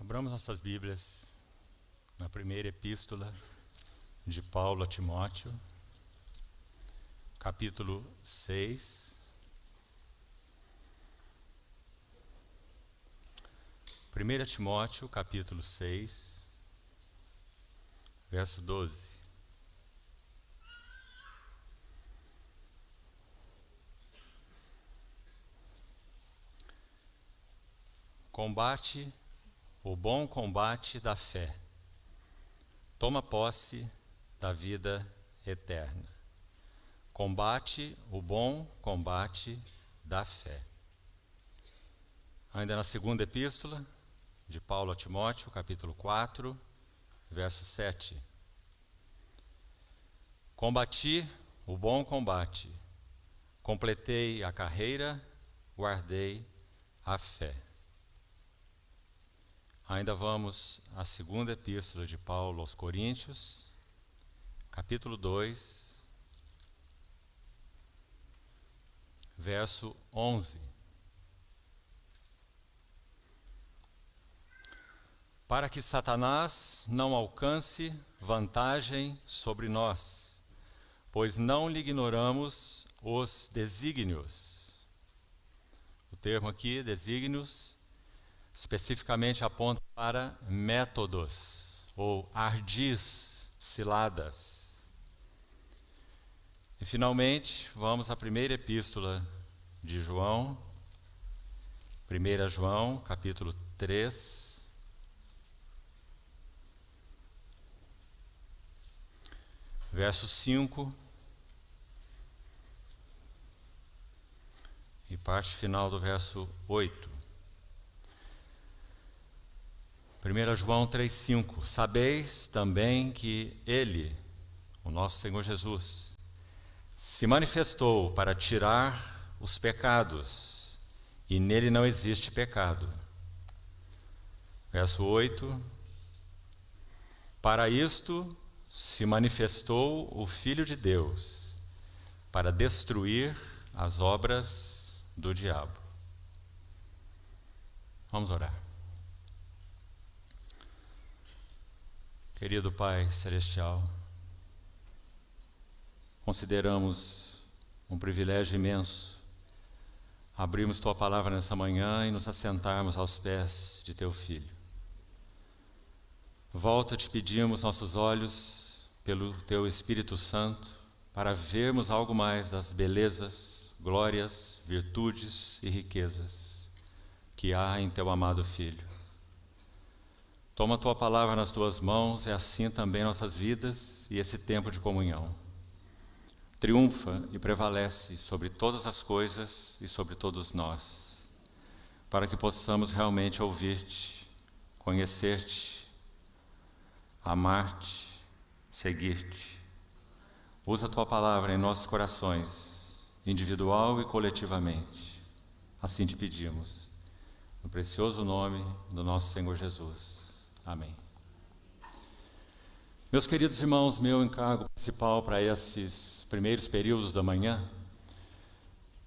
Abramos nossas Bíblias na primeira epístola de Paulo a Timóteo, capítulo 6. 1 Timóteo, capítulo 6, verso 12. Combate o bom combate da fé. Toma posse da vida eterna. Combate o bom combate da fé. Ainda na segunda epístola de Paulo a Timóteo, capítulo 4, verso 7. Combati o bom combate, completei a carreira, guardei a fé. Ainda vamos à segunda epístola de Paulo aos Coríntios, capítulo 2, verso 11. Para que Satanás não alcance vantagem sobre nós, pois não lhe ignoramos os desígnios. O termo aqui, desígnios, especificamente aponta para métodos ou ardis, ciladas. E finalmente, vamos à primeira epístola de João, 1 João, capítulo 3, verso 5 e parte final do verso 8. 1 João 3,5. Sabeis também que Ele, o nosso Senhor Jesus, se manifestou para tirar os pecados, e nele não existe pecado. Verso 8. Para isto se manifestou o Filho de Deus, para destruir as obras do diabo. Vamos orar. Querido Pai Celestial, consideramos um privilégio imenso abrirmos Tua Palavra nessa manhã e nos assentarmos aos pés de Teu Filho. Volta, te pedimos nossos olhos pelo Teu Espírito Santo para vermos algo mais das belezas, glórias, virtudes e riquezas que há em Teu amado Filho. Toma a Tua Palavra nas Tuas mãos, e assim também nossas vidas e esse tempo de comunhão. Triunfa e prevalece sobre todas as coisas e sobre todos nós, para que possamos realmente ouvir-te, conhecer-te, amar-te, seguir-te. Usa a Tua Palavra em nossos corações, individual e coletivamente. Assim te pedimos, no precioso nome do nosso Senhor Jesus. Amém. Meus queridos irmãos, meu encargo principal para esses primeiros períodos da manhã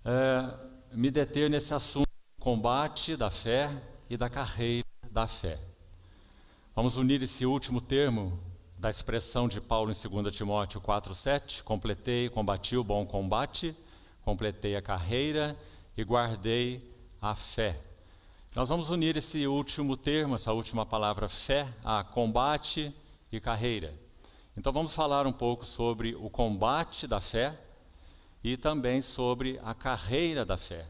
é me deter nesse assunto do combate da fé e da carreira da fé. Vamos unir esse último termo da expressão de Paulo em 2 Timóteo 4,7, completei, combati o bom combate, completei a carreira e guardei a fé. Nós vamos unir esse último termo, essa última palavra fé, a combate e carreira. Então vamos falar um pouco sobre o combate da fé e também sobre a carreira da fé.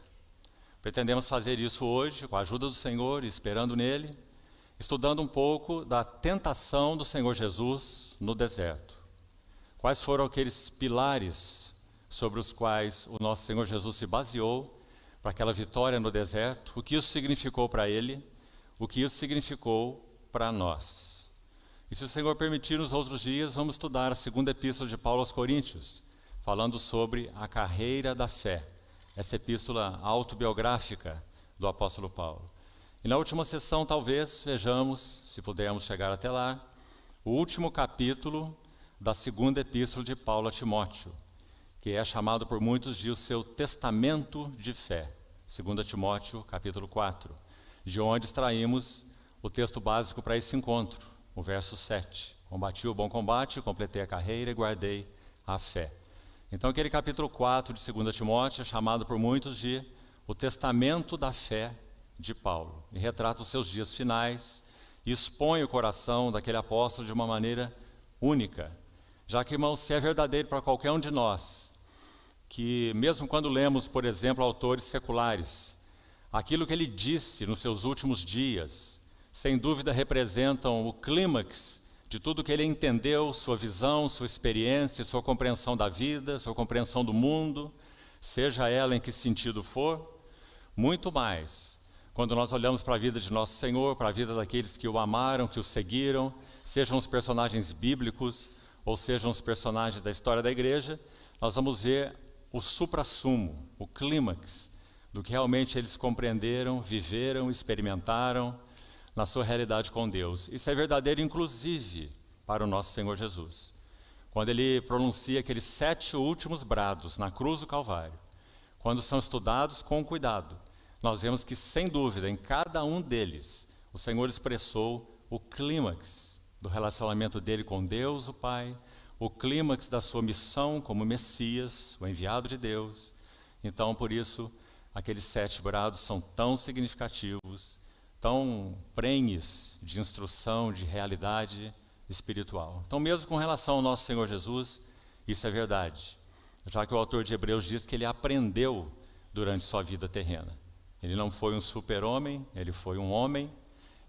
Pretendemos fazer isso hoje, com a ajuda do Senhor, esperando nele, estudando um pouco da tentação do Senhor Jesus no deserto. Quais foram aqueles pilares sobre os quais o nosso Senhor Jesus se baseou para aquela vitória no deserto, o que isso significou para ele, o que isso significou para nós. E se o Senhor permitir, nos outros dias, vamos estudar a segunda epístola de Paulo aos Coríntios, falando sobre a carreira da fé, essa epístola autobiográfica do apóstolo Paulo. E na última sessão, talvez, vejamos, se pudermos chegar até lá, o último capítulo da segunda epístola de Paulo a Timóteo, que é chamado por muitos de o seu testamento de fé, 2 Timóteo, capítulo 4, de onde extraímos o texto básico para esse encontro, o verso 7. Combati o bom combate, completei a carreira e guardei a fé. Então aquele capítulo 4 de 2 Timóteo é chamado por muitos de o testamento da fé de Paulo. E retrata os seus dias finais e expõe o coração daquele apóstolo de uma maneira única. Já que, irmãos, se é verdadeiro para qualquer um de nós, que mesmo quando lemos, por exemplo, autores seculares, aquilo que ele disse nos seus últimos dias, sem dúvida representam o clímax de tudo que ele entendeu, sua visão, sua experiência, sua compreensão da vida, sua compreensão do mundo, seja ela em que sentido for, muito mais. Quando nós olhamos para a vida de nosso Senhor, para a vida daqueles que o amaram, que o seguiram, sejam os personagens bíblicos ou sejam os personagens da história da igreja, nós vamos ver o suprassumo, o clímax do que realmente eles compreenderam, viveram, experimentaram na sua realidade com Deus. Isso é verdadeiro, inclusive, para o nosso Senhor Jesus. Quando ele pronuncia aqueles 7 últimos brados na cruz do Calvário, quando são estudados com cuidado, nós vemos que, sem dúvida, em cada um deles, o Senhor expressou o clímax do relacionamento dele com Deus, o Pai, o clímax da sua missão como Messias, o enviado de Deus. Então, por isso, aqueles 7 brados são tão significativos, tão prenhes de instrução, de realidade espiritual. Então, mesmo com relação ao nosso Senhor Jesus, isso é verdade. Já que o autor de Hebreus diz que ele aprendeu durante sua vida terrena. Ele não foi um super-homem, ele foi um homem,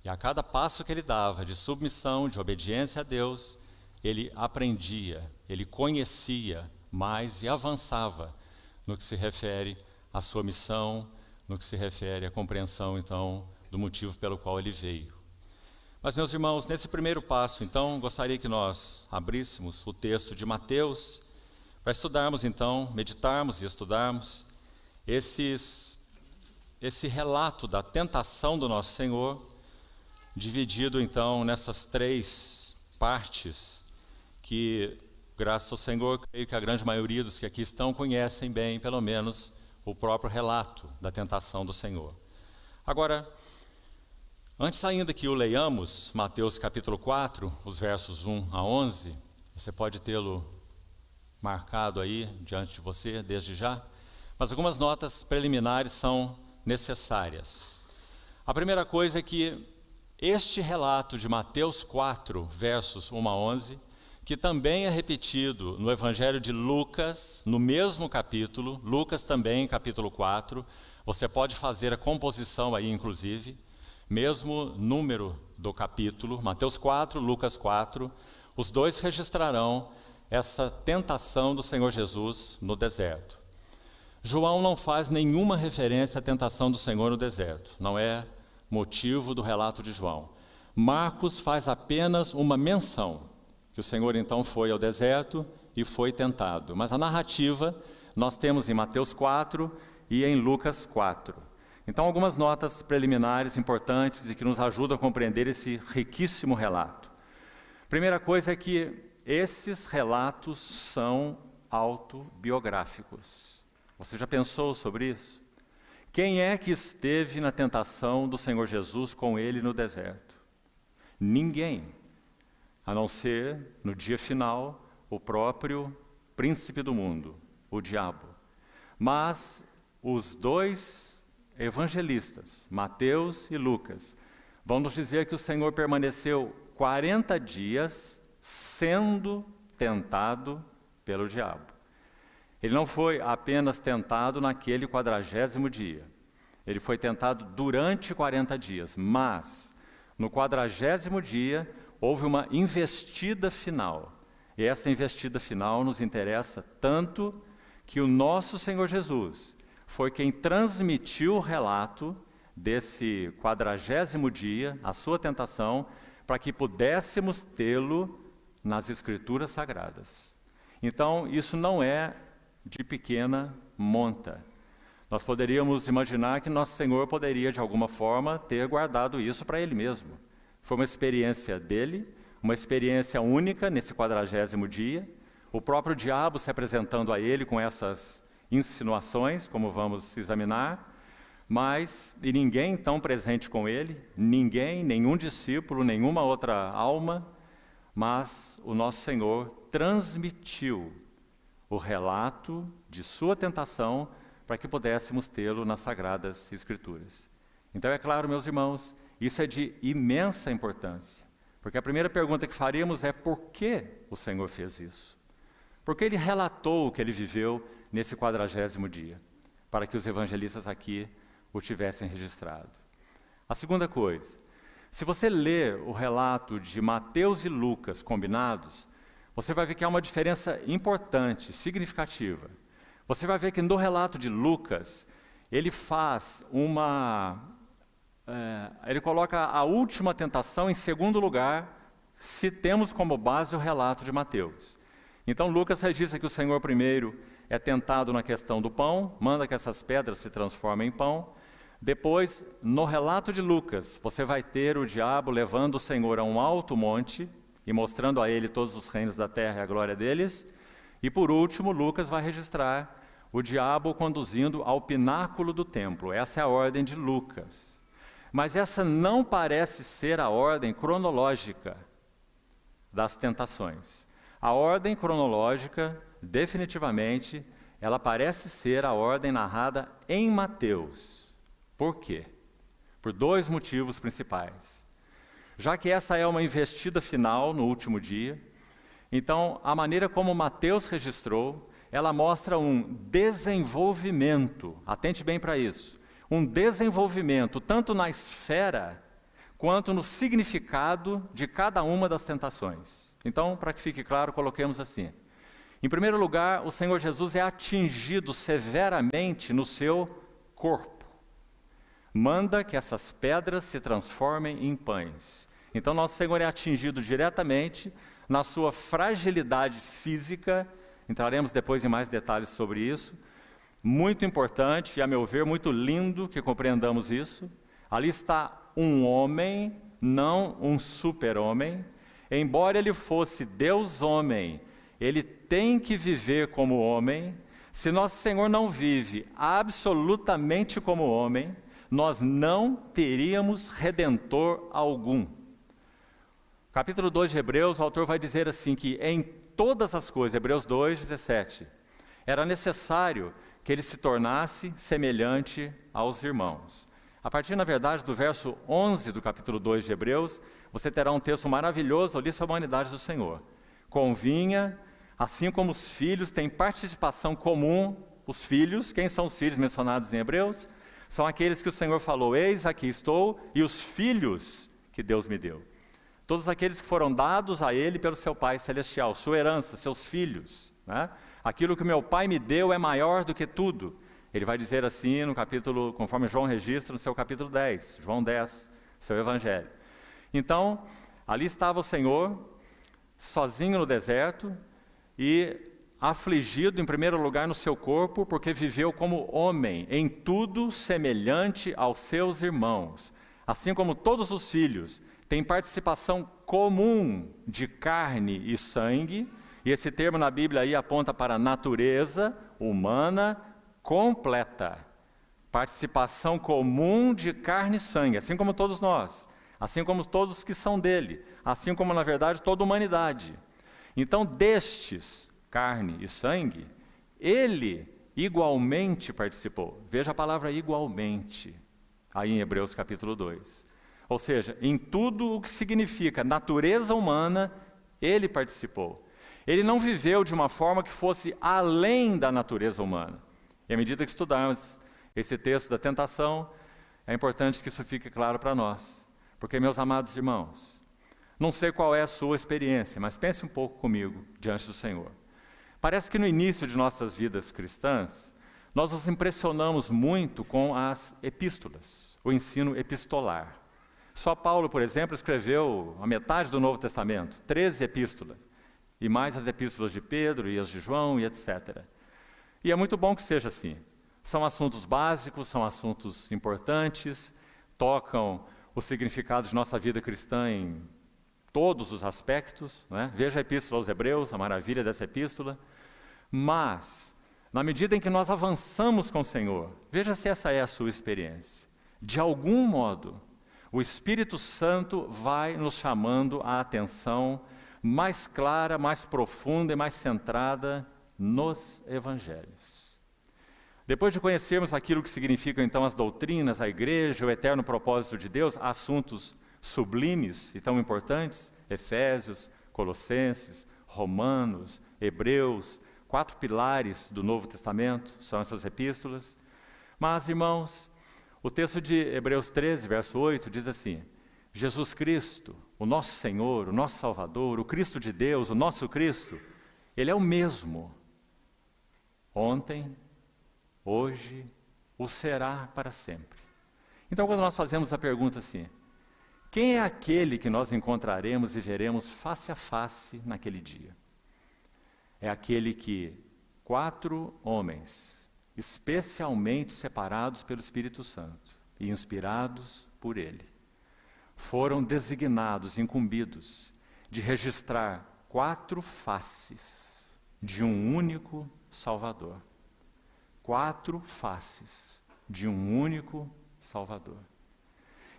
e a cada passo que ele dava de submissão, de obediência a Deus, ele aprendia, ele conhecia mais e avançava no que se refere à sua missão, no que se refere à compreensão, então, do motivo pelo qual ele veio. Mas, meus irmãos, nesse primeiro passo, então, gostaria que nós abríssemos o texto de Mateus, para estudarmos, então, meditarmos e estudarmos esse relato da tentação do nosso Senhor, dividido, então, nessas 3 partes, que, graças ao Senhor, creio que a grande maioria dos que aqui estão conhecem bem, pelo menos, o próprio relato da tentação do Senhor. Agora, antes ainda que o leiamos, Mateus capítulo 4, os versos 1 a 11, você pode tê-lo marcado aí diante de você desde já, mas algumas notas preliminares são necessárias. A primeira coisa é que este relato de Mateus 4, versos 1 a 11, que também é repetido no Evangelho de Lucas, no mesmo capítulo, Lucas também, capítulo 4, você pode fazer a composição aí, inclusive, mesmo número do capítulo, Mateus 4, Lucas 4, os dois registrarão essa tentação do Senhor Jesus no deserto. João não faz nenhuma referência à tentação do Senhor no deserto, não é motivo do relato de João. Marcos faz apenas uma menção, que o Senhor então foi ao deserto e foi tentado. Mas a narrativa nós temos em Mateus 4 e em Lucas 4. Então, algumas notas preliminares importantes e que nos ajudam a compreender esse riquíssimo relato. Primeira coisa é que esses relatos são autobiográficos. Você já pensou sobre isso? Quem é que esteve na tentação do Senhor Jesus com ele no deserto? Ninguém, a não ser, no dia final, o próprio príncipe do mundo, o diabo. Mas os 2 evangelistas, Mateus e Lucas, vão nos dizer que o Senhor permaneceu 40 dias sendo tentado pelo diabo. Ele não foi apenas tentado naquele 40º dia. Ele foi tentado durante 40 dias, mas no 40º dia houve uma investida final. E essa investida final nos interessa tanto que o nosso Senhor Jesus foi quem transmitiu o relato desse 40º dia, a sua tentação, para que pudéssemos tê-lo nas Escrituras Sagradas. Então, isso não é de pequena monta. Nós poderíamos imaginar que nosso Senhor poderia, de alguma forma, ter guardado isso para Ele mesmo. Foi uma experiência dele, uma experiência única nesse 40º dia, o próprio diabo se apresentando a ele com essas insinuações, como vamos examinar, e ninguém então presente com ele, nenhum discípulo, nenhuma outra alma, mas o nosso Senhor transmitiu o relato de sua tentação para que pudéssemos tê-lo nas Sagradas Escrituras. Então é claro, meus irmãos, isso é de imensa importância, porque a primeira pergunta que faríamos é por que o Senhor fez isso? Por que ele relatou o que ele viveu nesse 40º dia, para que os evangelistas aqui o tivessem registrado? A segunda coisa, se você ler o relato de Mateus e Lucas combinados, você vai ver que há uma diferença importante, significativa. Você vai ver que no relato de Lucas, ele ele coloca a última tentação em segundo lugar, se temos como base o relato de Mateus. Então Lucas registra que o Senhor primeiro é tentado na questão do pão, manda que essas pedras se transformem em pão. Depois, no relato de Lucas, você vai ter o diabo levando o Senhor a um alto monte e mostrando a ele todos os reinos da terra e a glória deles. E por último, Lucas vai registrar o diabo conduzindo ao pináculo do templo. Essa é a ordem de Lucas. Mas essa não parece ser a ordem cronológica das tentações. A ordem cronológica, definitivamente, ela parece ser a ordem narrada em Mateus. Por quê? Por dois motivos principais. Já que essa é uma investida final no último dia, então a maneira como Mateus registrou, ela mostra um desenvolvimento, atente bem para isso, um desenvolvimento tanto na esfera quanto no significado de cada uma das tentações. Então, para que fique claro, coloquemos assim. Em primeiro lugar, o Senhor Jesus é atingido severamente no seu corpo. Manda que essas pedras se transformem em pães. Então, nosso Senhor é atingido diretamente na sua fragilidade física. Entraremos depois em mais detalhes sobre isso. Muito importante e, a meu ver, muito lindo que compreendamos isso. Ali está um homem, não um super-homem. Embora ele fosse Deus-homem, ele tem que viver como homem. Se nosso Senhor não vive absolutamente como homem, nós não teríamos redentor algum. Capítulo 2 de Hebreus, o autor vai dizer assim que em todas as coisas, Hebreus 2:17, era necessário que ele se tornasse semelhante aos irmãos. A partir, na verdade, do verso 11 do capítulo 2 de Hebreus, você terá um texto maravilhoso ali sobre a humanidade do Senhor. Convinha, assim como os filhos têm participação comum, os filhos, quem são os filhos mencionados em Hebreus? São aqueles que o Senhor falou, eis aqui estou, e os filhos que Deus me deu. Todos aqueles que foram dados a Ele pelo seu Pai Celestial, sua herança, seus filhos, né? Aquilo que o meu Pai me deu é maior do que tudo. Ele vai dizer assim no capítulo, conforme João registra no seu capítulo 10, João 10, seu Evangelho. Então, ali estava o Senhor, sozinho no deserto, e afligido em primeiro lugar no seu corpo, porque viveu como homem, em tudo semelhante aos seus irmãos. Assim como todos os filhos têm participação comum de carne e sangue, e esse termo na Bíblia aí aponta para a natureza humana completa. Participação comum de carne e sangue, assim como todos nós, assim como todos os que são dele, assim como, na verdade, toda a humanidade. Então, destes, carne e sangue, ele igualmente participou. Veja a palavra igualmente, aí em Hebreus capítulo 2. Ou seja, em tudo o que significa natureza humana, ele participou. Ele não viveu de uma forma que fosse além da natureza humana. E à medida que estudarmos esse texto da tentação, é importante que isso fique claro para nós. Porque, meus amados irmãos, não sei qual é a sua experiência, mas pense um pouco comigo diante do Senhor. Parece que no início de nossas vidas cristãs, nós nos impressionamos muito com as epístolas, o ensino epistolar. Só Paulo, por exemplo, escreveu a metade do Novo Testamento, 13 epístolas, e mais as epístolas de Pedro e as de João e etc. E é muito bom que seja assim. São assuntos básicos, são assuntos importantes, tocam o significado de nossa vida cristã em todos os aspectos, né? Veja a epístola aos Hebreus, a maravilha dessa epístola. Mas Na medida em que nós avançamos com o Senhor, veja se essa é a sua experiência. De algum modo, o Espírito Santo vai nos chamando a atenção mais clara, mais profunda e mais centrada nos Evangelhos. Depois de conhecermos aquilo que significam então as doutrinas, a igreja, o eterno propósito de Deus, assuntos sublimes e tão importantes, Efésios, Colossenses, Romanos, Hebreus, 4 pilares do Novo Testamento, são essas epístolas. Mas, irmãos, o texto de Hebreus 13, verso 8, diz assim: Jesus Cristo, o nosso Senhor, o nosso Salvador, o Cristo de Deus, o nosso Cristo, Ele é o mesmo, ontem, hoje, o será para sempre. Então, quando nós fazemos a pergunta assim, quem é aquele que nós encontraremos e veremos face a face naquele dia? É aquele que 4 homens, especialmente separados pelo Espírito Santo e inspirados por Ele, foram designados, incumbidos, de registrar 4 faces de um único Salvador. 4 faces de um único Salvador.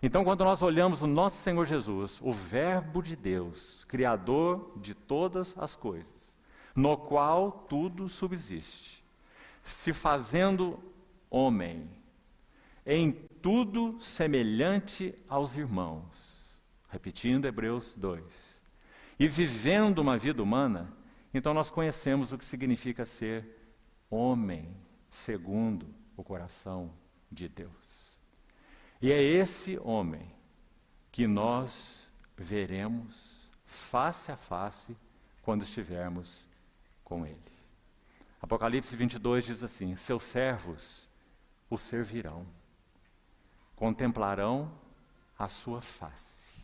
Então, quando nós olhamos o nosso Senhor Jesus, o Verbo de Deus, Criador de todas as coisas, no qual tudo subsiste, se fazendo homem, em tudo semelhante aos irmãos, repetindo Hebreus 2, e vivendo uma vida humana, então nós conhecemos o que significa ser homem segundo o coração de Deus. E é esse homem que nós veremos face a face quando estivermos com Ele. Apocalipse 22 diz assim: seus servos o servirão, contemplarão a sua face,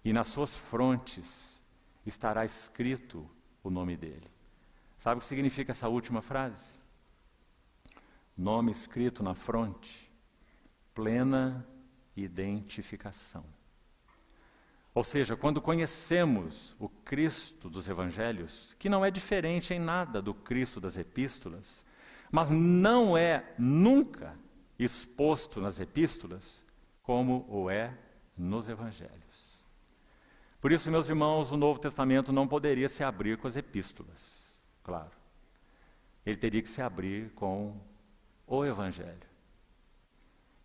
e nas suas frontes estará escrito o nome dele. Sabe o que significa essa última frase? Nome escrito na fronte, plena identificação. Ou seja, quando conhecemos o Cristo dos Evangelhos, que não é diferente em nada do Cristo das Epístolas, mas não é nunca exposto nas Epístolas, como o é nos Evangelhos. Por isso, meus irmãos, o Novo Testamento não poderia se abrir com as Epístolas, claro. Ele teria que se abrir com o Evangelho.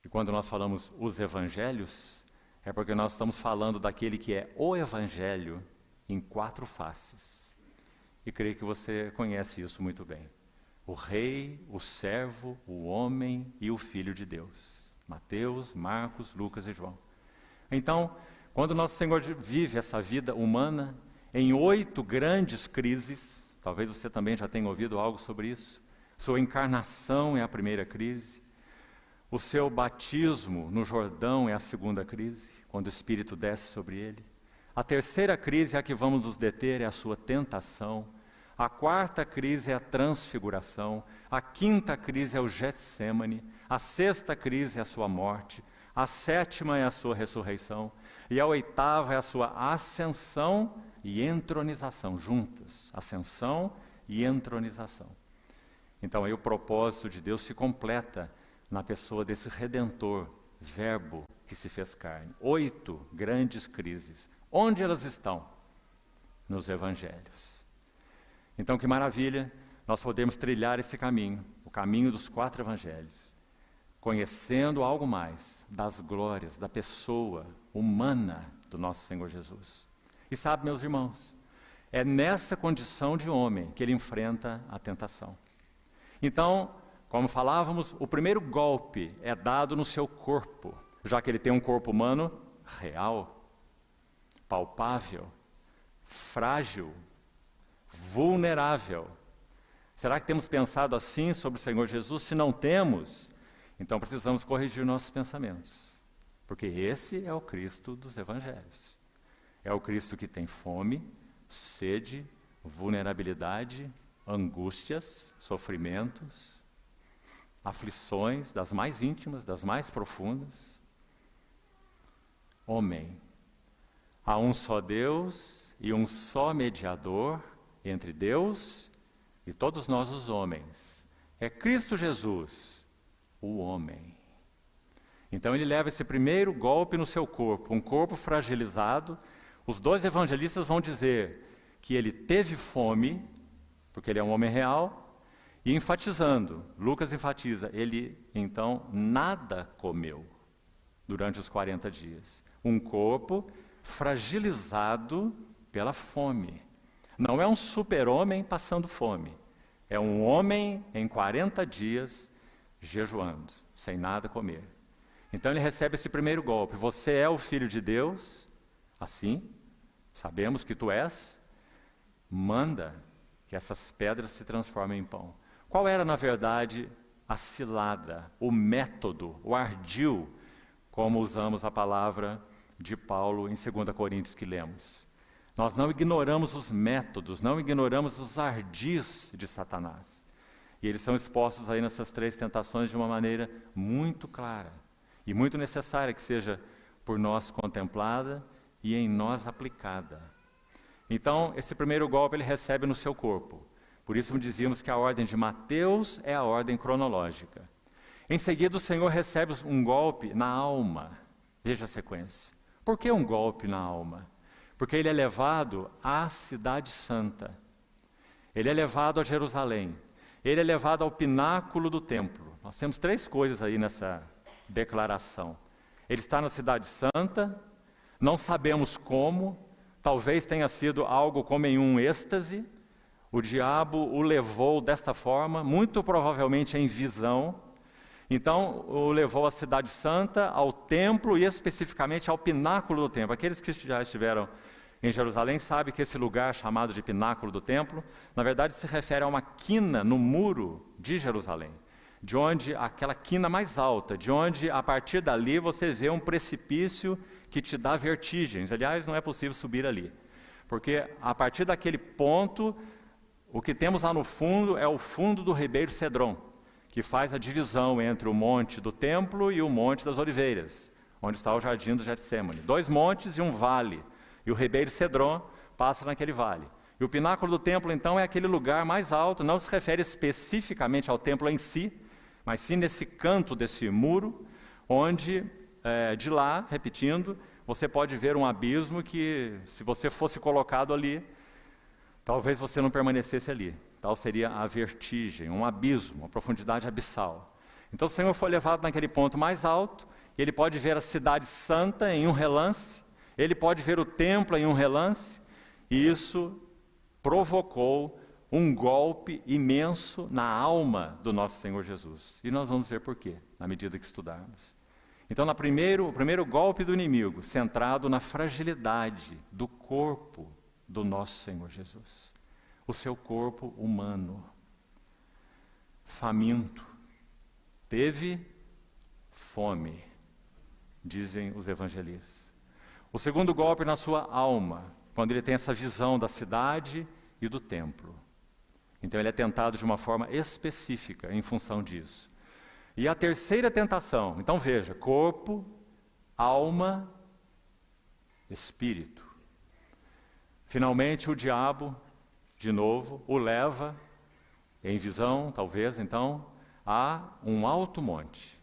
E quando nós falamos os Evangelhos, é porque nós estamos falando daquele que é o Evangelho em 4 faces. E creio que você conhece isso muito bem. O Rei, o Servo, o Homem e o Filho de Deus. Mateus, Marcos, Lucas e João. Então, quando nosso Senhor vive essa vida humana, em 8 grandes crises, talvez você também já tenha ouvido algo sobre isso. Sua encarnação é a primeira crise. O seu batismo no Jordão é a segunda crise, quando o Espírito desce sobre ele. A terceira crise é a que vamos nos deter, é a sua tentação. A 4ª crise é a transfiguração. A 5ª crise é o Getsêmani. A 6ª crise é a sua morte. A 7ª é a sua ressurreição. E a 8ª é a sua ascensão e entronização, juntas. Ascensão e entronização. Então aí o propósito de Deus se completa na pessoa desse Redentor, Verbo que se fez carne. 8 grandes crises. Onde elas estão? Nos Evangelhos. Então, que maravilha, nós podemos trilhar esse caminho, o caminho dos 4 Evangelhos, conhecendo algo mais das glórias, da pessoa humana do nosso Senhor Jesus. E sabe, meus irmãos, é nessa condição de homem que ele enfrenta a tentação. Então, como falávamos, o primeiro golpe é dado no seu corpo, já que ele tem um corpo humano real, palpável, frágil, vulnerável. Será que temos pensado assim sobre o Senhor Jesus? Se não temos, então precisamos corrigir nossos pensamentos, porque esse é o Cristo dos Evangelhos. É o Cristo que tem fome, sede, vulnerabilidade, angústias, sofrimentos, aflições das mais íntimas, das mais profundas. Homem. Há um só Deus e um só mediador entre Deus e todos nós os homens, é Cristo Jesus, o homem. Então ele leva esse primeiro golpe no seu corpo, um corpo fragilizado. Os dois evangelistas vão dizer que ele teve fome, porque ele é um homem real, e enfatizando, Lucas enfatiza, ele então nada comeu durante os 40 dias. Um corpo fragilizado pela fome. Não é um super-homem passando fome. É um homem em 40 dias jejuando, sem nada comer. Então ele recebe esse primeiro golpe. Você é o Filho de Deus? Assim, sabemos que tu és. Manda que essas pedras se transformem em pão. Qual era, na verdade, a cilada, o método, o ardil, como usamos a palavra de Paulo em 2 Coríntios que lemos? Nós não ignoramos os métodos, não ignoramos os ardis de Satanás. E eles são expostos aí nessas 3 tentações de uma maneira muito clara e muito necessária que seja por nós contemplada e em nós aplicada. Então, esse primeiro golpe ele recebe no seu corpo. Por isso dizíamos que a ordem de Mateus é a ordem cronológica. Em seguida, o Senhor recebe um golpe na alma. Veja a sequência. Por que um golpe na alma? Porque ele é levado à cidade santa. Ele é levado a Jerusalém. Ele é levado ao pináculo do templo. Nós temos 3 coisas aí nessa declaração. Ele está na cidade santa, não sabemos como, talvez tenha sido algo como em um êxtase. O diabo o levou desta forma, muito provavelmente em visão. Então, o levou à cidade santa, ao templo e especificamente ao pináculo do templo. Aqueles que já estiveram em Jerusalém sabem que esse lugar chamado de pináculo do templo, na verdade se refere a uma quina no muro de Jerusalém. De onde, aquela quina mais alta, de onde a partir dali você vê um precipício que te dá vertigens. Aliás, não é possível subir ali. Porque a partir daquele ponto, o que temos lá no fundo é o fundo do Ribeiro Cedron, que faz a divisão entre o monte do templo e o monte das oliveiras, onde está o jardim do Getsemane. 2 montes e um vale. E o Ribeiro Cedron passa naquele vale. E o pináculo do templo, então, é aquele lugar mais alto, não se refere especificamente ao templo em si, mas sim nesse canto desse muro, onde, de lá, repetindo, você pode ver um abismo que, se você fosse colocado ali, talvez você não permanecesse ali. Tal seria a vertigem, um abismo, uma profundidade abissal. Então o Senhor foi levado naquele ponto mais alto, e ele pode ver a cidade santa em um relance, ele pode ver o templo em um relance, e isso provocou um golpe imenso na alma do nosso Senhor Jesus. E nós vamos ver por quê, na medida que estudarmos. Então, o primeiro golpe do inimigo, centrado na fragilidade do corpo do nosso Senhor Jesus. O seu corpo humano, faminto, teve fome, dizem os evangelistas. O segundo golpe na sua alma, quando ele tem essa visão da cidade e do templo. Então ele é tentado de uma forma específica em função disso. E a terceira tentação, então veja, corpo, alma, espírito. Finalmente o diabo, de novo, o leva, em visão talvez então, a um alto monte.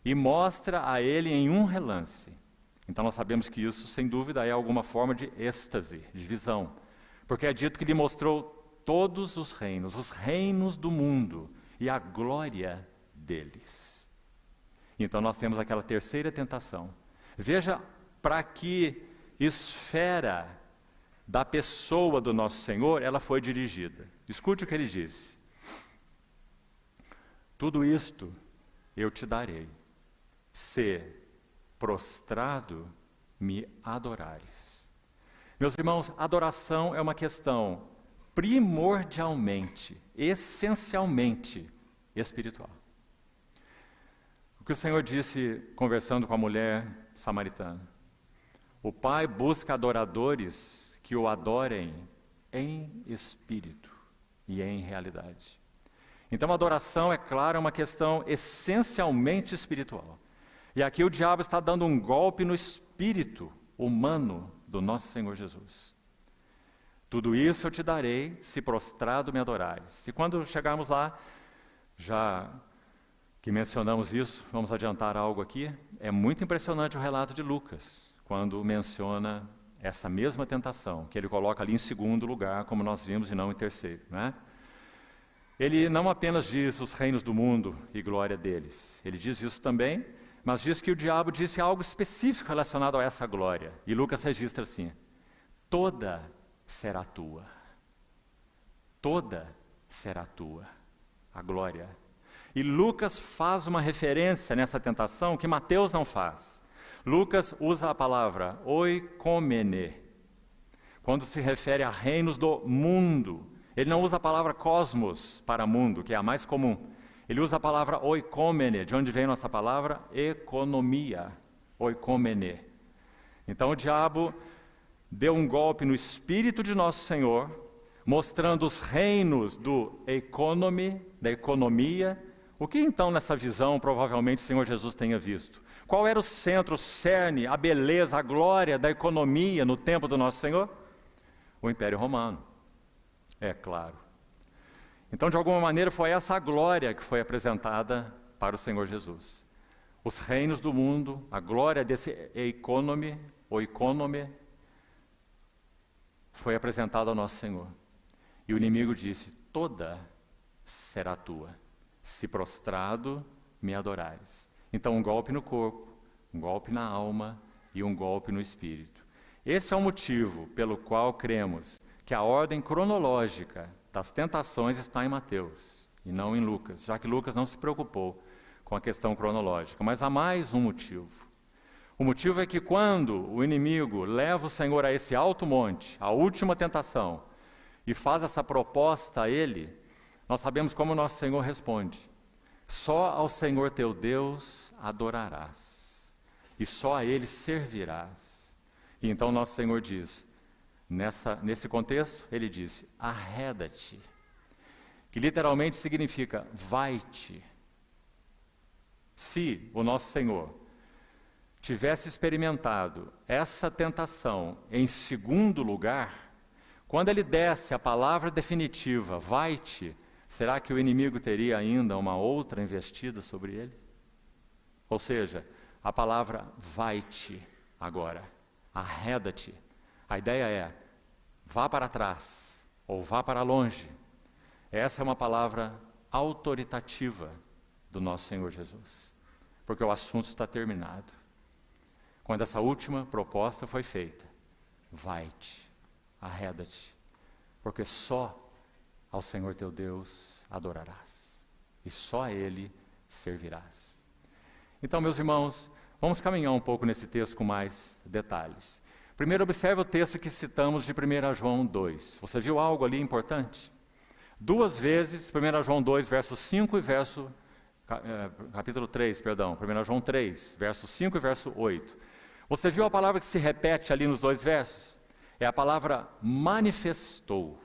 E mostra a ele em um relance. Então nós sabemos que isso, sem dúvida, é alguma forma de êxtase, de visão. Porque é dito que lhe mostrou todos os reinos do mundo e a glória deles. Então nós temos aquela terceira tentação. Veja para que esfera da pessoa do nosso Senhor ela foi dirigida. Escute o que ele disse. Tudo isto eu te darei, se prostrado me adorares. Meus irmãos, adoração é uma questão primordialmente, essencialmente espiritual. O que o Senhor disse conversando com a mulher samaritana: o Pai busca adoradores que o adorem em espírito e em realidade. Então a adoração, é claro, é uma questão essencialmente espiritual. E aqui o diabo está dando um golpe no espírito humano do nosso Senhor Jesus. Tudo isso eu te darei, se prostrado me adorares. E quando chegarmos lá, Já que mencionamos isso, vamos adiantar algo aqui. É muito impressionante o relato de Lucas, quando menciona essa mesma tentação, que ele coloca ali em segundo lugar, como nós vimos, e não em terceiro, né? Ele não apenas diz os reinos do mundo e glória deles, ele diz isso também, mas diz que o diabo disse algo específico relacionado a essa glória. E Lucas registra assim: toda será tua. Toda será tua, a glória. E Lucas faz uma referência nessa tentação que Mateus não faz. Lucas usa a palavra oikomene, quando se refere a reinos do mundo. Ele não usa a palavra cosmos para mundo, que é a mais comum. Ele usa a palavra oikomene, de onde vem nossa palavra economia, oikomene. Então o diabo deu um golpe no espírito de nosso Senhor, mostrando os reinos do economy, da economia. O que então nessa visão provavelmente o Senhor Jesus tenha visto? Qual era o centro, o cerne, a beleza, a glória da economia no tempo do nosso Senhor? O Império Romano, é claro. Então, de alguma maneira, foi essa a glória que foi apresentada para o Senhor Jesus. Os reinos do mundo, a glória desse economy, o economy, foi apresentada ao nosso Senhor. E o inimigo disse: toda será tua, se prostrado me adorares. Então, um golpe no corpo, um golpe na alma e um golpe no espírito. Esse é o motivo pelo qual cremos que a ordem cronológica das tentações está em Mateus e não em Lucas, já que Lucas não se preocupou com a questão cronológica. Mas há mais um motivo. O motivo é que quando o inimigo leva o Senhor a esse alto monte, a última tentação, e faz essa proposta a ele, nós sabemos como o nosso Senhor responde: só ao Senhor teu Deus adorarás, e só a Ele servirás. E então nosso Senhor diz, nesse contexto, Ele disse: arreda-te, que literalmente significa vai-te. Se o nosso Senhor tivesse experimentado essa tentação em segundo lugar, quando Ele desse a palavra definitiva, vai-te, será que o inimigo teria ainda uma outra investida sobre ele? Ou seja, a palavra vai-te agora, arreda-te. A ideia é, vá para trás, ou vá para longe. Essa é uma palavra autoritativa do nosso Senhor Jesus, porque o assunto está terminado. Quando essa última proposta foi feita, vai-te, arreda-te, porque só ao Senhor teu Deus adorarás, e só a Ele servirás. Então, meus irmãos, vamos caminhar um pouco nesse texto com mais detalhes. Primeiro, observe o texto que citamos de 1 João 2. Você viu algo ali importante? Duas vezes, 1 João 2, verso 5 e capítulo 3, perdão, 1 João 3, verso 5 e verso 8. Você viu a palavra que se repete ali nos dois versos? É a palavra manifestou.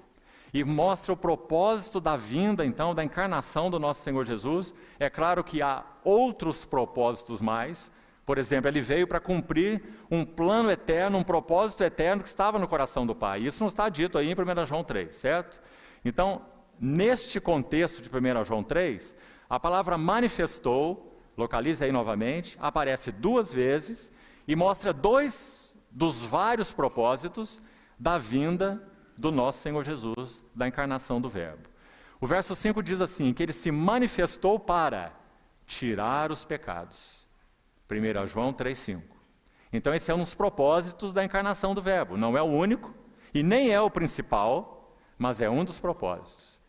E mostra o propósito da vinda, então, da encarnação do nosso Senhor Jesus. É claro que há outros propósitos mais. Por exemplo, Ele veio para cumprir um plano eterno, um propósito eterno que estava no coração do Pai. Isso não está dito aí em 1 João 3, certo? Então, neste contexto de 1 João 3, a palavra manifestou, localize aí novamente, aparece duas vezes e mostra dois dos vários propósitos da vinda do nosso Senhor Jesus, da encarnação do Verbo. O verso 5 diz assim, que Ele se manifestou para tirar os pecados. 1 João 3,5. Então esse é um dos propósitos da encarnação do Verbo. Não é o único e nem é o principal, mas é um dos propósitos.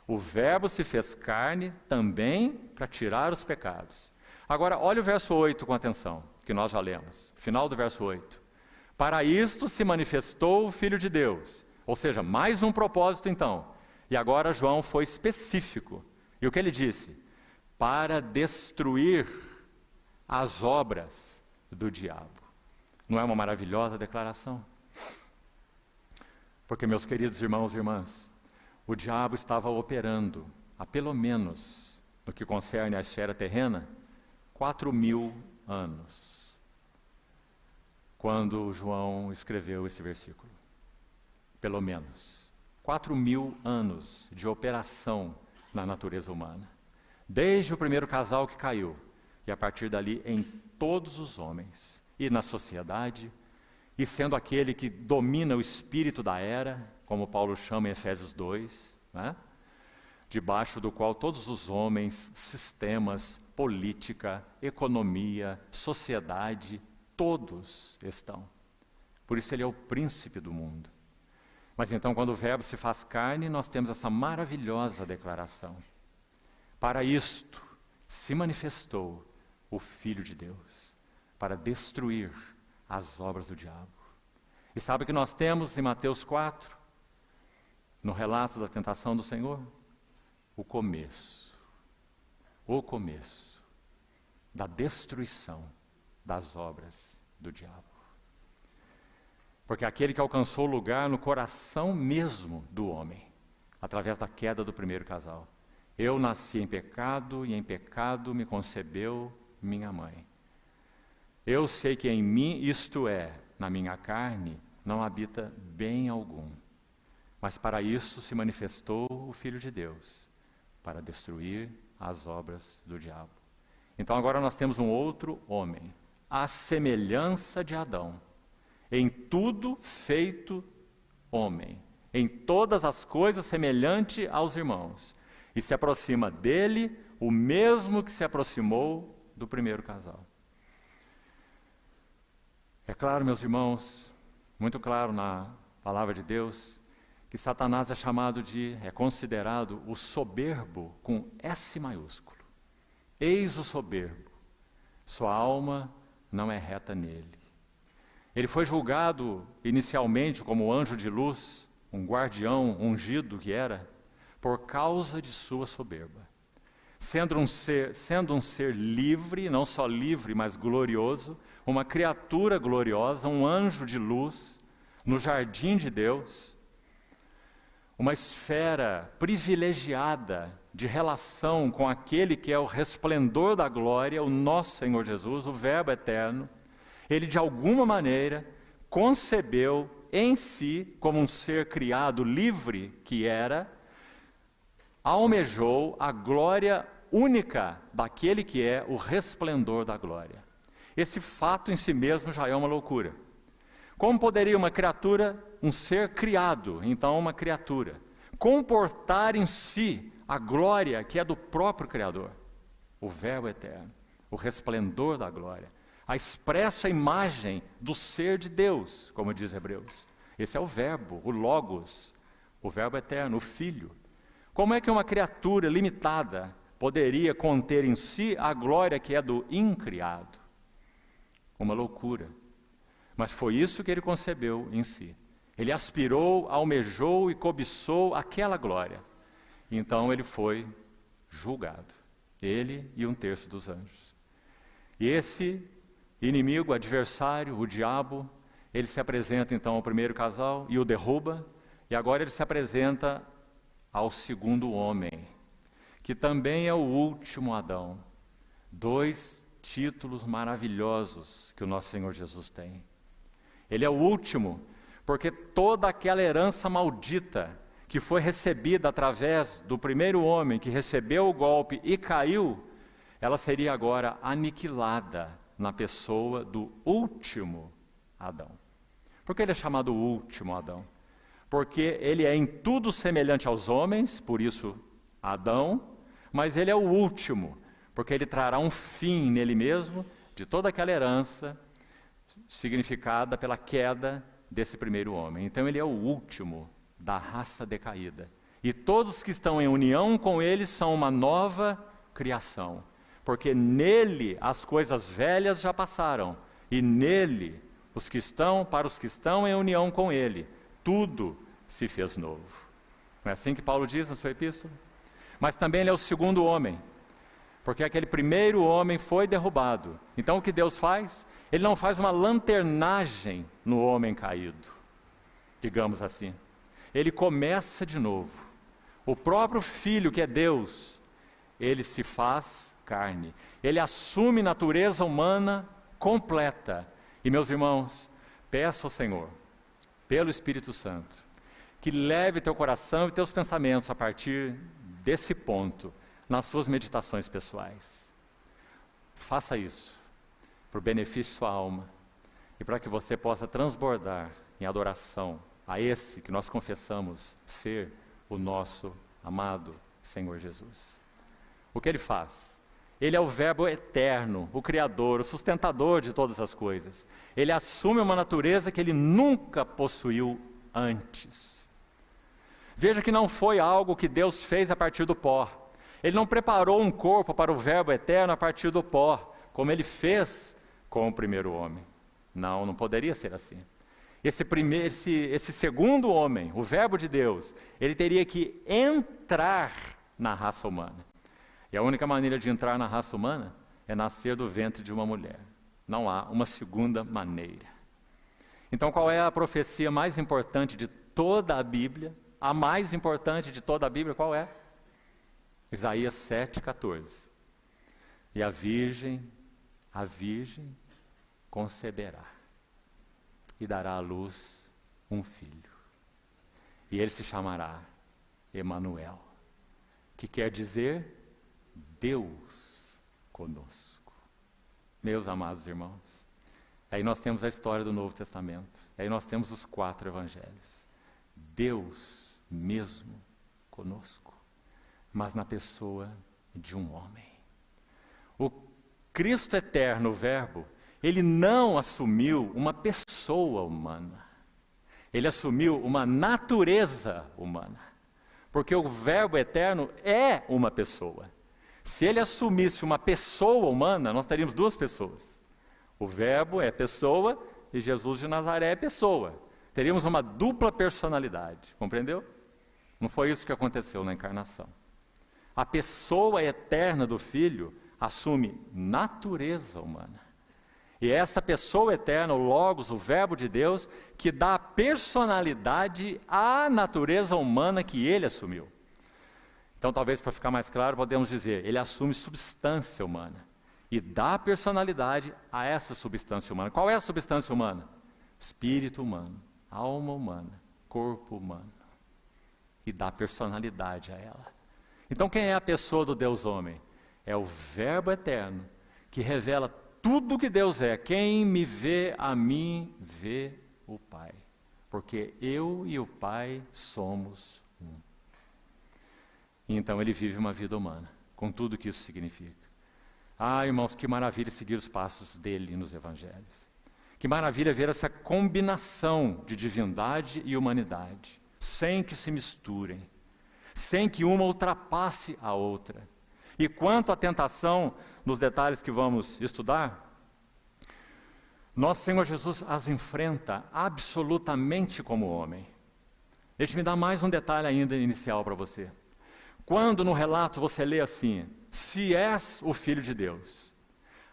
O Verbo se fez carne também para tirar os pecados. Agora, olha o verso 8 com atenção, que nós já lemos. Final do verso 8. Para isto se manifestou o Filho de Deus. Ou seja, mais um propósito então. E agora João foi específico. E o que ele disse? Para destruir as obras do diabo. Não é uma maravilhosa declaração? Porque, meus queridos irmãos e irmãs, o diabo estava operando, há pelo menos, no que concerne à esfera terrena, 4.000 anos. Quando João escreveu esse versículo. Pelo menos 4.000 anos de operação na natureza humana. desde o primeiro casal que caiu, e a partir dali em todos os homens, e na sociedade, e sendo aquele que domina o espírito da era, como Paulo chama em Efésios 2, né? Debaixo do qual todos os homens, sistemas, política, economia, sociedade, todos estão. Por isso ele é o príncipe do mundo. Mas então, quando o Verbo se faz carne, nós temos essa maravilhosa declaração. Para isto se manifestou o Filho de Deus, para destruir as obras do diabo. E sabe o que nós temos em Mateus 4, no relato da tentação do Senhor? O começo da destruição das obras do diabo. Porque aquele que alcançou lugar no coração mesmo do homem, através da queda do primeiro casal. Eu nasci em pecado e em pecado me concebeu minha mãe. Eu sei que em mim, isto é, na minha carne, não habita bem algum. Mas para isso se manifestou o Filho de Deus, para destruir as obras do diabo. Então agora nós temos um outro homem, à semelhança de Adão, em tudo feito homem, em todas as coisas semelhante aos irmãos, e se aproxima dele o mesmo que se aproximou do primeiro casal. É claro, meus irmãos, muito claro na palavra de Deus, que Satanás é considerado o soberbo com S maiúsculo. Eis o soberbo, sua alma não é reta nele. Ele foi julgado inicialmente como anjo de luz, um guardião ungido que era, por causa de sua soberba. Sendo um ser livre, não só livre, mas glorioso, uma criatura gloriosa, um anjo de luz, no jardim de Deus, uma esfera privilegiada de relação com aquele que é o resplendor da glória, o nosso Senhor Jesus, o Verbo eterno. Ele de alguma maneira concebeu em si, como um ser criado livre que era, almejou a glória única daquele que é o resplendor da glória. Esse fato em si mesmo já é uma loucura. Como poderia uma criatura, um ser criado, então uma criatura, comportar em si a glória que é do próprio Criador, o Verbo eterno, o resplendor da glória, a expressa imagem do ser de Deus, como diz Hebreus. Esse é o Verbo, o Logos, o Verbo eterno, o Filho. Como é que uma criatura limitada poderia conter em si a glória que é do incriado? Uma loucura. Mas foi isso que ele concebeu em si. Ele aspirou, almejou e cobiçou aquela glória. Então ele foi julgado. Ele e 1/3 dos anjos. E esse inimigo, adversário, o diabo, ele se apresenta então ao primeiro casal e o derruba. E agora ele se apresenta ao segundo homem, que também é o último Adão. 2 títulos maravilhosos que o nosso Senhor Jesus tem. Ele é o último, porque toda aquela herança maldita que foi recebida através do primeiro homem que recebeu o golpe e caiu, ela seria agora aniquilada na pessoa do último Adão. Por que ele é chamado o último Adão? Porque ele é em tudo semelhante aos homens, por isso Adão, mas ele é o último, porque ele trará um fim nele mesmo de toda aquela herança significada pela queda desse primeiro homem. Então ele é o último da raça decaída. E todos que estão em união com ele são uma nova criação, porque nele as coisas velhas já passaram, e nele, para os que estão em união com ele, tudo se fez novo. Não é assim que Paulo diz na sua epístola? Mas também ele é o segundo homem, porque aquele primeiro homem foi derrubado. Então o que Deus faz? Ele não faz uma lanternagem no homem caído, digamos assim. Ele começa de novo. O próprio Filho, que é Deus, ele se faz carne. Ele assume natureza humana completa. E meus irmãos, peço ao Senhor, pelo Espírito Santo, que leve teu coração e teus pensamentos a partir desse ponto, nas suas meditações pessoais. Faça isso, para o benefício de sua alma, e para que você possa transbordar em adoração a esse que nós confessamos ser o nosso amado Senhor Jesus. O que Ele faz? Ele é o Verbo eterno, o Criador, o sustentador de todas as coisas. Ele assume uma natureza que Ele nunca possuiu antes. Veja que não foi algo que Deus fez a partir do pó. Ele não preparou um corpo para o Verbo eterno a partir do pó, como Ele fez com o primeiro homem. Não poderia ser assim. Esse segundo homem, o Verbo de Deus, ele teria que entrar na raça humana. E a única maneira de entrar na raça humana é nascer do ventre de uma mulher. Não há uma segunda maneira. Então, qual é a profecia mais importante de toda a Bíblia? A mais importante de toda a Bíblia, qual é? Isaías 7,14. E a virgem conceberá e dará à luz um filho. E ele se chamará Emanuel, que quer dizer Deus conosco. Meus amados irmãos, aí nós temos a história do Novo Testamento, aí nós temos os 4 evangelhos. Deus mesmo conosco, mas na pessoa de um homem. O Cristo eterno, o Verbo, Ele não assumiu uma pessoa humana. Ele assumiu uma natureza humana. Porque o Verbo eterno é uma pessoa. Se Ele assumisse uma pessoa humana, nós teríamos 2 pessoas. O Verbo é pessoa e Jesus de Nazaré é pessoa. Teríamos uma dupla personalidade, compreendeu? Não foi isso que aconteceu na encarnação. A pessoa eterna do Filho assume natureza humana. E é essa pessoa eterna, o Logos, o Verbo de Deus, que dá personalidade à natureza humana que Ele assumiu. Então, talvez para ficar mais claro, podemos dizer, Ele assume substância humana e dá personalidade a essa substância humana. Qual é a substância humana? Espírito humano, alma humana, corpo humano. E dá personalidade a ela. Então, quem é a pessoa do Deus homem? É o Verbo eterno, que revela tudo que Deus é. Quem me vê a mim, vê o Pai. Porque eu e o Pai somos um. E então ele vive uma vida humana, com tudo que isso significa. Ah, irmãos, que maravilha seguir os passos dele nos evangelhos. Que maravilha ver essa combinação de divindade e humanidade, sem que se misturem, sem que uma ultrapasse a outra. E quanto à tentação, nos detalhes que vamos estudar, nosso Senhor Jesus as enfrenta absolutamente como homem. Deixe-me dar mais um detalhe ainda inicial para você. Quando no relato você lê assim, se és o Filho de Deus,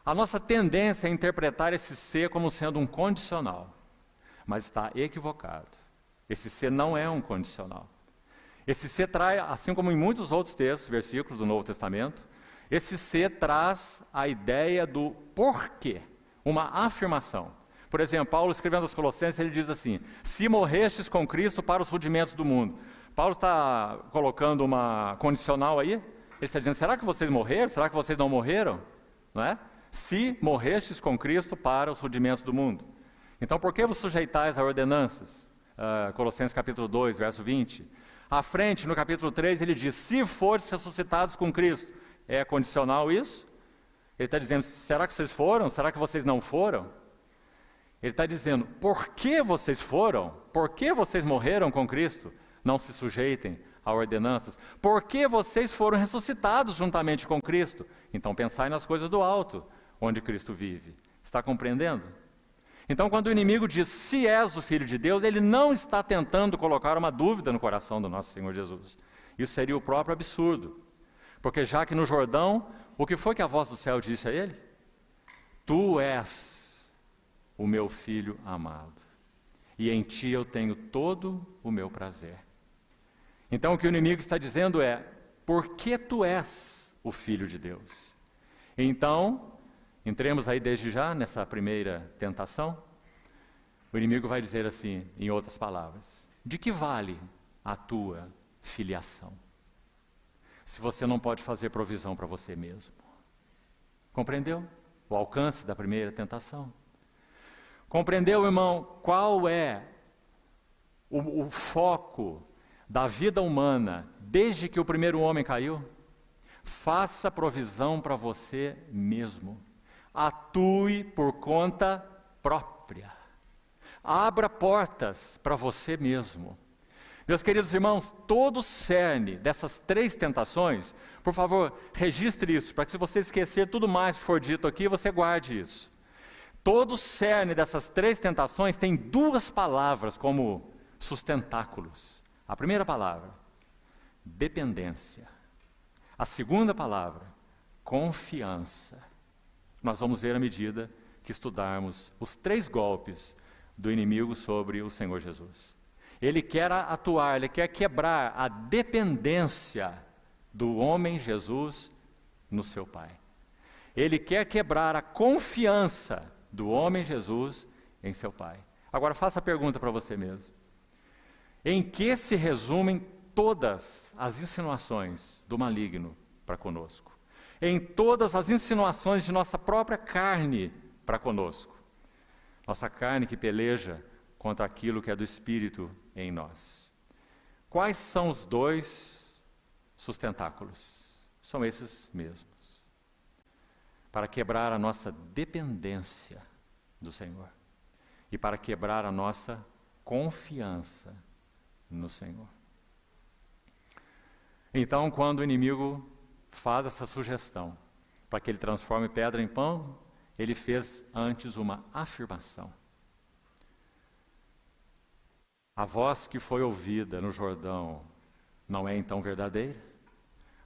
a nossa tendência é interpretar esse ser como sendo um condicional, mas está equivocado. Esse ser não é um condicional. Esse ser traz, assim como em muitos outros textos, versículos do Novo Testamento, esse ser traz a ideia do porquê, uma afirmação. Por exemplo, Paulo escrevendo aos Colossenses, ele diz assim, se morrestes com Cristo para os rudimentos do mundo. Paulo está colocando uma condicional aí, ele está dizendo, será que vocês morreram? Será que vocês não morreram? Não é? Se morrestes com Cristo para os rudimentos do mundo. Então, por que vos sujeitais a ordenanças? Colossenses capítulo 2, verso 20. À frente, no capítulo 3, ele diz, se forem ressuscitados com Cristo. É condicional isso? Ele está dizendo, será que vocês foram? Será que vocês não foram? Ele está dizendo, por que vocês foram? Por que vocês morreram com Cristo? Não se sujeitem a ordenanças. Por que vocês foram ressuscitados juntamente com Cristo? Então pensai nas coisas do alto, onde Cristo vive. Está compreendendo? Então, quando o inimigo diz, se és o Filho de Deus, ele não está tentando colocar uma dúvida no coração do nosso Senhor Jesus. Isso seria o próprio absurdo. Porque já que no Jordão, o que foi que a voz do céu disse a ele? Tu és o meu Filho amado, e em ti eu tenho todo o meu prazer. Então, o que o inimigo está dizendo é, por que tu és o Filho de Deus? Então, entremos aí desde já nessa primeira tentação. O inimigo vai dizer assim, em outras palavras, de que vale a tua filiação? se você não pode fazer provisão para você mesmo? Compreendeu o alcance da primeira tentação? Compreendeu, irmão, qual é o foco da vida humana desde que o primeiro homem caiu? Faça provisão para você mesmo. Atue por conta própria. Abra portas para você mesmo. Meus queridos irmãos, todo o cerne dessas 3 tentações, por favor, registre isso, para que se você esquecer tudo mais que for dito aqui, você guarde isso. Todo o cerne dessas 3 tentações tem 2 palavras como sustentáculos. A primeira palavra, dependência. A segunda palavra, confiança. Nós vamos ver à medida que estudarmos os 3 golpes do inimigo sobre o Senhor Jesus. Ele quer atuar, ele quer quebrar a dependência do homem Jesus no seu Pai. Ele quer quebrar a confiança do homem Jesus em seu Pai. Agora faça a pergunta para você mesmo. Em que se resumem todas as insinuações do maligno para conosco? Em todas as insinuações de nossa própria carne para conosco? Nossa carne que peleja contra aquilo que é do Espírito em nós. Quais são os 2 sustentáculos? São esses mesmos. Para quebrar a nossa dependência do Senhor e para quebrar a nossa confiança no Senhor. Então, quando o inimigo faz essa sugestão para que ele transforme pedra em pão, ele fez antes uma afirmação. A voz que foi ouvida no Jordão não é então verdadeira?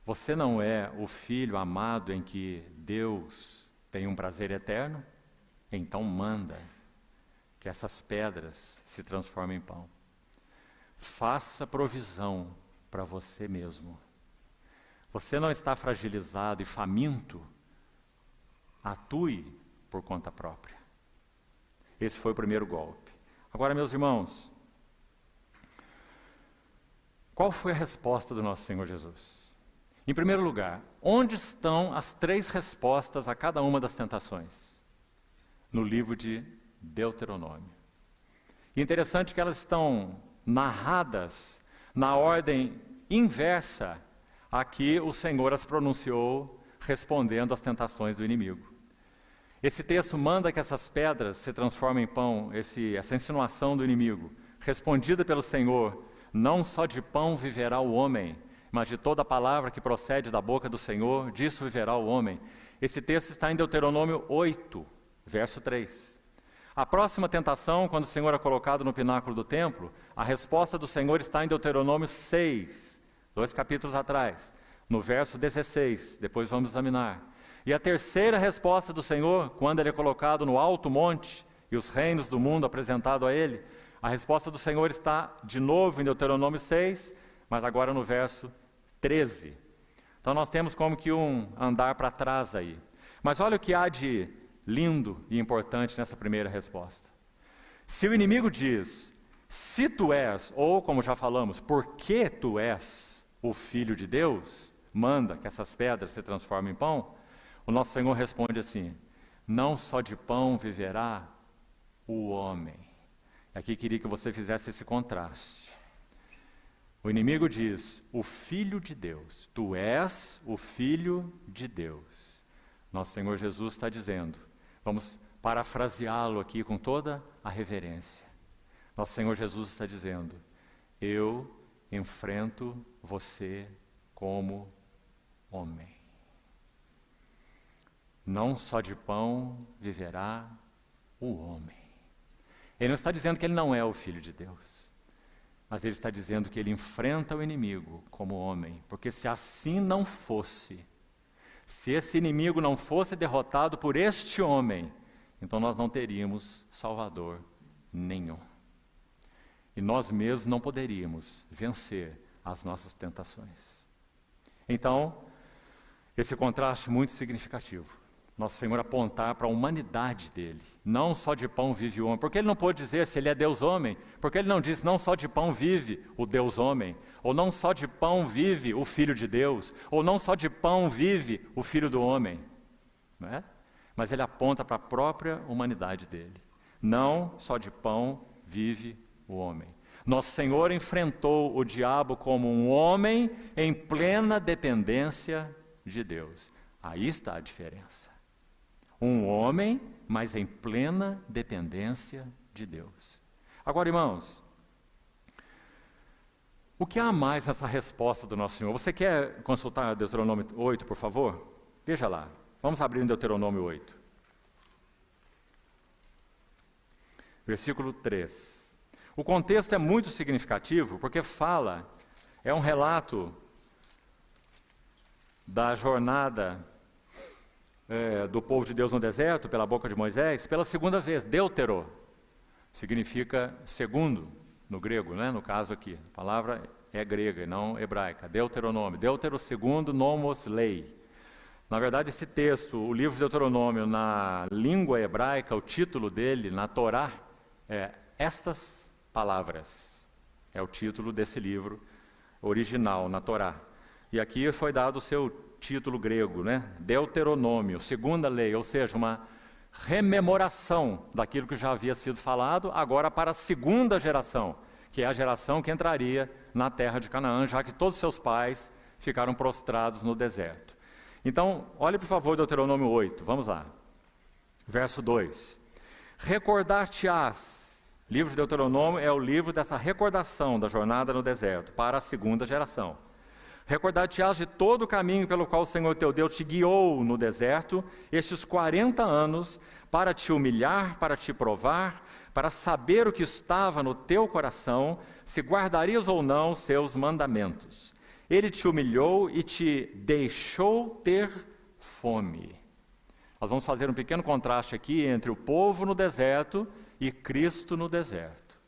Você não é o filho amado em que Deus tem um prazer eterno? Então manda que essas pedras se transformem em pão. Faça provisão para você mesmo. Você não está fragilizado e faminto? Atue por conta própria. Esse foi o primeiro golpe. Agora, meus irmãos, qual foi a resposta do nosso Senhor Jesus? Em primeiro lugar, onde estão as 3 respostas a cada uma das tentações? No livro de Deuteronômio. E interessante que elas estão narradas na ordem inversa a que o Senhor as pronunciou respondendo às tentações do inimigo. Esse texto manda que essas pedras se transformem em pão, essa insinuação do inimigo, respondida pelo Senhor: não só de pão viverá o homem, mas de toda palavra que procede da boca do Senhor, disso viverá o homem. Esse texto está em Deuteronômio 8, verso 3. A próxima tentação, quando o Senhor é colocado no pináculo do templo, a resposta do Senhor está em Deuteronômio 6, 2 capítulos atrás, no verso 16, depois vamos examinar. E a terceira resposta do Senhor, quando ele é colocado no alto monte e os reinos do mundo apresentado a ele, a resposta do Senhor está de novo em Deuteronômio 6, mas agora no verso 13. Então nós temos como que um andar para trás aí. Mas olha o que há de lindo e importante nessa primeira resposta. Se o inimigo diz, se tu és, ou como já falamos, porque tu és o Filho de Deus, manda que essas pedras se transformem em pão, o nosso Senhor responde assim: não só de pão viverá o homem. Aqui queria que você fizesse esse contraste. O inimigo diz, o Filho de Deus, tu és o Filho de Deus. Nosso Senhor Jesus está dizendo, vamos parafraseá-lo aqui com toda a reverência. Nosso Senhor Jesus está dizendo, eu enfrento você como homem. Não só de pão viverá o homem. Ele não está dizendo que ele não é o Filho de Deus, mas ele está dizendo que ele enfrenta o inimigo como homem, porque se assim não fosse, se esse inimigo não fosse derrotado por este homem, então nós não teríamos Salvador nenhum. E nós mesmos não poderíamos vencer as nossas tentações. Então, esse contraste muito significativo. Nosso Senhor apontar para a humanidade dele. Não só de pão vive o homem. Porque ele não pôde dizer se ele é Deus-homem. Porque ele não diz não só de pão vive o Deus-homem. Ou não só de pão vive o Filho de Deus. Ou não só de pão vive o Filho do homem. Não é? Mas ele aponta para a própria humanidade dele. Não só de pão vive o homem. Nosso Senhor enfrentou o diabo como um homem em plena dependência de Deus. Aí está a diferença. Um homem, mas em plena dependência de Deus. Agora, irmãos, o que há mais nessa resposta do nosso Senhor? Você quer consultar Deuteronômio 8, por favor? Veja lá. Vamos abrir em Deuteronômio 8. Versículo 3. O contexto é muito significativo, porque é um relato da jornada do povo de Deus no deserto, pela boca de Moisés, pela segunda vez. Deutero significa segundo, no grego, né? No caso aqui. A palavra é grega e não hebraica. Deuteronômio. Deutero segundo, nomos lei. Na verdade, esse texto, o livro de Deuteronômio, na língua hebraica, o título dele, na Torá, é Estas Palavras. É o título desse livro original, na Torá. E aqui foi dado o seu título grego, né? Deuteronômio, segunda lei, ou seja, uma rememoração daquilo que já havia sido falado, agora para a segunda geração, que é a geração que entraria na terra de Canaã, já que todos seus pais ficaram prostrados no deserto. Então, olhe por favor Deuteronômio 8, vamos lá. Verso 2. Recordar-te-ás. Livro de Deuteronômio é o livro dessa recordação da jornada no deserto, para a segunda geração. Recordar-te-ás de todo o caminho pelo qual o Senhor teu Deus te guiou no deserto, estes 40 anos, para te humilhar, para te provar, para saber o que estava no teu coração, se guardarias ou não seus mandamentos. Ele te humilhou e te deixou ter fome. Nós vamos fazer um pequeno contraste aqui entre o povo no deserto e Cristo no deserto.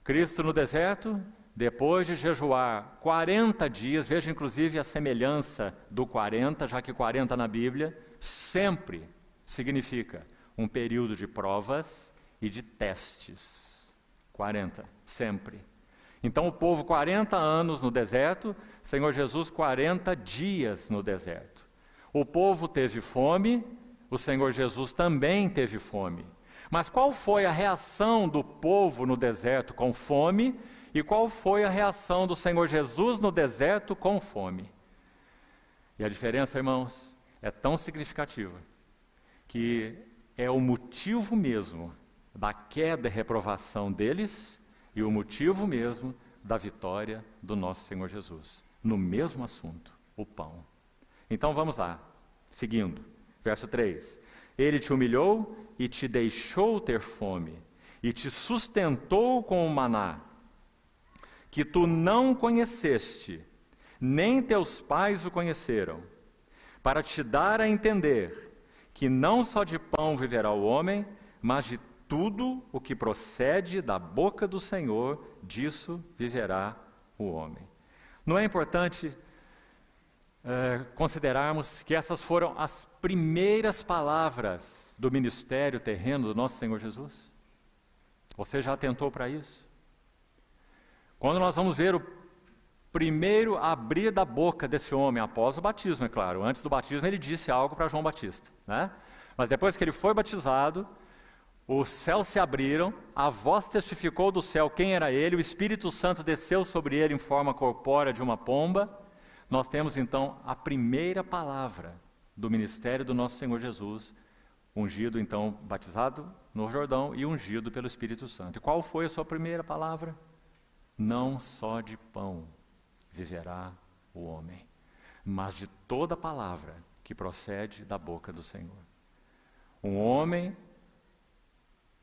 Cristo no deserto, depois de jejuar 40 dias, veja inclusive a semelhança do 40, já que 40 na Bíblia, sempre significa um período de provas e de testes. 40, sempre. Então o povo 40 anos no deserto, Senhor Jesus 40 dias no deserto. O povo teve fome, o Senhor Jesus também teve fome. Mas qual foi a reação do povo no deserto com fome e qual foi a reação do Senhor Jesus no deserto com fome? E a diferença, irmãos, é tão significativa que é o motivo mesmo da queda e reprovação deles e o motivo mesmo da vitória do nosso Senhor Jesus, no mesmo assunto, o pão. Então vamos lá, seguindo, verso 3. Ele te humilhou e te deixou ter fome, e te sustentou com o maná, que tu não conheceste, nem teus pais o conheceram, para te dar a entender que não só de pão viverá o homem, mas de tudo o que procede da boca do Senhor, disso viverá o homem. Não é importante considerarmos que essas foram as primeiras palavras do ministério terreno do nosso Senhor Jesus? Você já atentou para isso? Quando nós vamos ver o primeiro abrir da boca desse homem, após o batismo, é claro. Antes do batismo ele disse algo para João Batista, né? Mas depois que ele foi batizado, os céus se abriram, a voz testificou do céu quem era ele, o Espírito Santo desceu sobre ele em forma corpórea de uma pomba. Nós temos então a primeira palavra do ministério do nosso Senhor Jesus, ungido então, batizado no Jordão e ungido pelo Espírito Santo. E qual foi a sua primeira palavra? Não só de pão viverá o homem, mas de toda palavra que procede da boca do Senhor. Um homem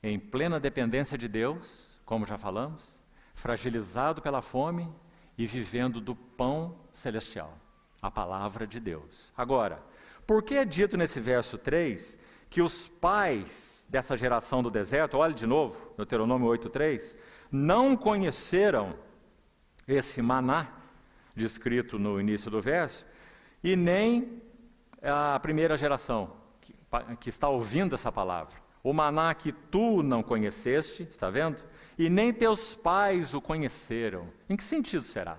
em plena dependência de Deus, como já falamos, fragilizado pela fome e vivendo do pão celestial, a palavra de Deus. Agora, por que é dito nesse verso 3 que os pais dessa geração do deserto, olhe de novo, Deuteronômio 8:3, não conheceram esse maná, descrito no início do verso, e nem é a primeira geração que está ouvindo essa palavra. O maná que tu não conheceste, está vendo? E nem teus pais o conheceram. Em que sentido será?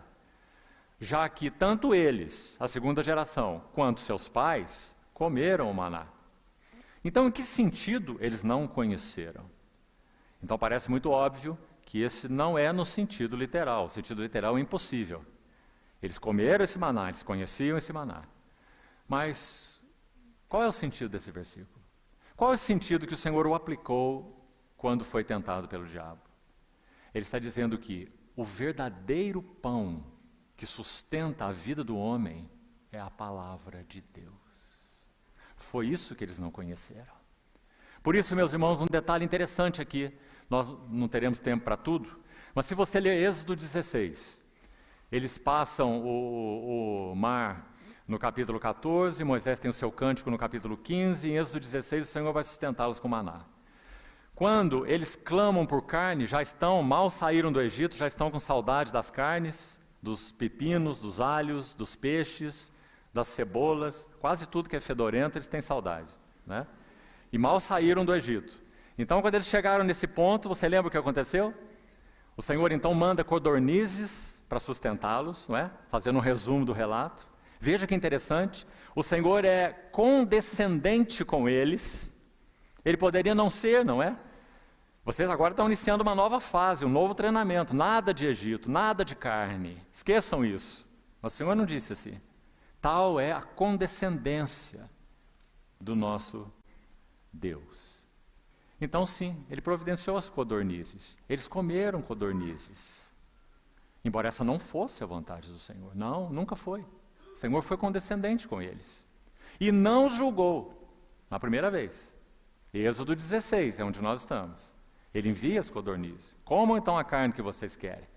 Já que tanto eles, a segunda geração, quanto seus pais, comeram o maná. Então, em que sentido eles não conheceram? Então, parece muito óbvio que esse não é no sentido literal. O sentido literal é impossível. Eles comeram esse maná, eles conheciam esse maná. Mas qual é o sentido desse versículo? Qual é o sentido que o Senhor o aplicou quando foi tentado pelo diabo? Ele está dizendo que o verdadeiro pão que sustenta a vida do homem é a palavra de Deus. Foi isso que eles não conheceram. Por isso, meus irmãos, um detalhe interessante aqui, nós não teremos tempo para tudo, mas se você ler Êxodo 16, eles passam o mar no capítulo 14, Moisés tem o seu cântico no capítulo 15, em Êxodo 16 o Senhor vai sustentá-los com maná. Quando eles clamam por carne, mal saíram do Egito, já estão com saudade das carnes, dos pepinos, dos alhos, dos peixes, das cebolas, quase tudo que é fedorento eles têm saudade, né? E mal saíram do Egito. Então, quando eles chegaram nesse ponto, você lembra o que aconteceu? O Senhor então manda codornizes para sustentá-los, não é? Fazendo um resumo do relato. Veja que interessante, o Senhor é condescendente com eles. Ele poderia não ser, não é? Vocês agora estão iniciando uma nova fase, um novo treinamento. Nada de Egito, nada de carne. Esqueçam isso. Mas o Senhor não disse assim. Tal é a condescendência do nosso Deus. Então sim, Ele providenciou as codornizes. Eles comeram codornizes. Embora essa não fosse a vontade do Senhor. Não, nunca foi. O Senhor foi condescendente com eles. E não julgou na primeira vez. Êxodo 16 é onde nós estamos. Ele envia as codornizes. Comam então a carne que vocês querem.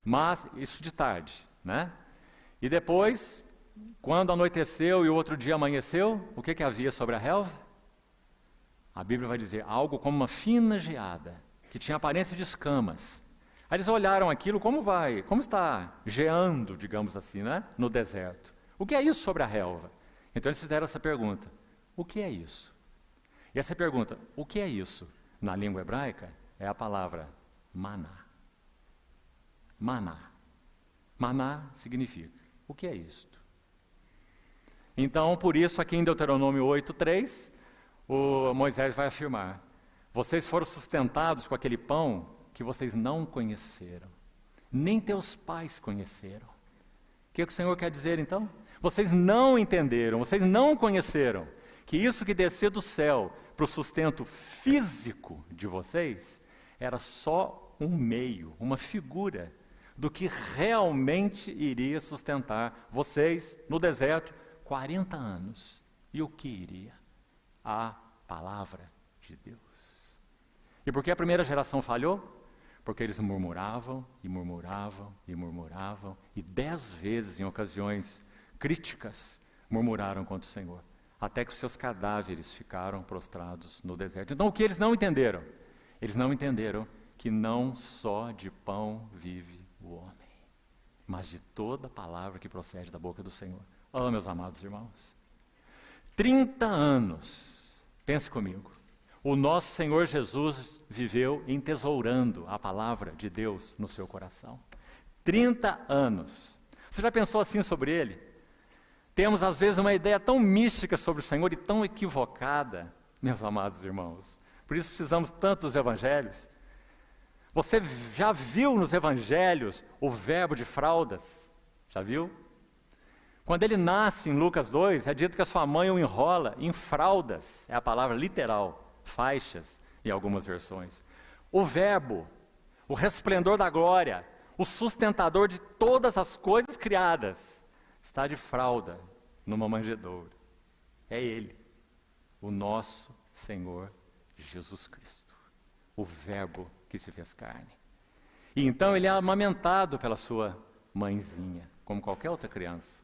Mas, isso de tarde, né? E depois, quando anoiteceu e o outro dia amanheceu, o que havia sobre a relva? A Bíblia vai dizer algo como uma fina geada, que tinha aparência de escamas. Aí eles olharam aquilo, como está geando, digamos assim, né? No deserto. O que é isso sobre a relva? Então eles fizeram essa pergunta. O que é isso? E essa pergunta, o que é isso? Na língua hebraica, é a palavra maná. Maná. Maná significa, o que é isto? Então, por isso, aqui em Deuteronômio 8:3, o Moisés vai afirmar, vocês foram sustentados com aquele pão que vocês não conheceram, nem teus pais conheceram. O que o Senhor quer dizer então? Vocês não entenderam, vocês não conheceram, que isso que descer do céu para o sustento físico de vocês, era só um meio, uma figura do que realmente iria sustentar vocês no deserto 40 anos. E o que iria? A palavra de Deus. E por que a primeira geração falhou? Porque eles murmuravam, e murmuravam, e murmuravam, e 10 vezes, em ocasiões críticas, murmuraram contra o Senhor. Até que os seus cadáveres ficaram prostrados no deserto. Então, o que eles não entenderam? Eles não entenderam que não só de pão vive o homem, mas de toda palavra que procede da boca do Senhor. Oh, meus amados irmãos, 30 anos, pense comigo, o nosso Senhor Jesus viveu entesourando a palavra de Deus no seu coração. 30 anos. Você já pensou assim sobre ele? Temos, às vezes, uma ideia tão mística sobre o Senhor e tão equivocada, meus amados irmãos. Por isso precisamos tanto dos evangelhos. Você já viu nos evangelhos o verbo de fraldas? Já viu? Quando ele nasce em Lucas 2, é dito que a sua mãe o enrola em fraldas. É a palavra literal, faixas, em algumas versões. O verbo, o resplendor da glória, o sustentador de todas as coisas criadas, está de fralda numa manjedoura. É Ele, o nosso Senhor Jesus Cristo, o verbo que se fez carne. E então ele é amamentado pela sua mãezinha, como qualquer outra criança.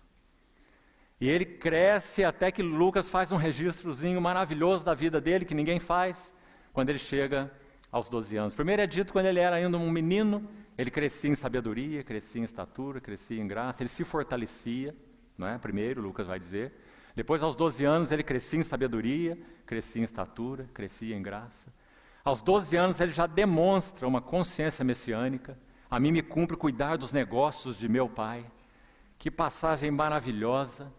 E ele cresce até que Lucas faz um registrozinho maravilhoso da vida dele, que ninguém faz, quando ele chega aos 12 anos. Primeiro é dito quando ele era ainda um menino, ele crescia em sabedoria, crescia em estatura, crescia em graça, ele se fortalecia, não é? Primeiro, Lucas vai dizer. Depois, aos 12 anos, ele crescia em sabedoria, crescia em estatura, crescia em graça. Aos 12 anos, ele já demonstra uma consciência messiânica. A mim me cumpre cuidar dos negócios de meu pai. Que passagem maravilhosa.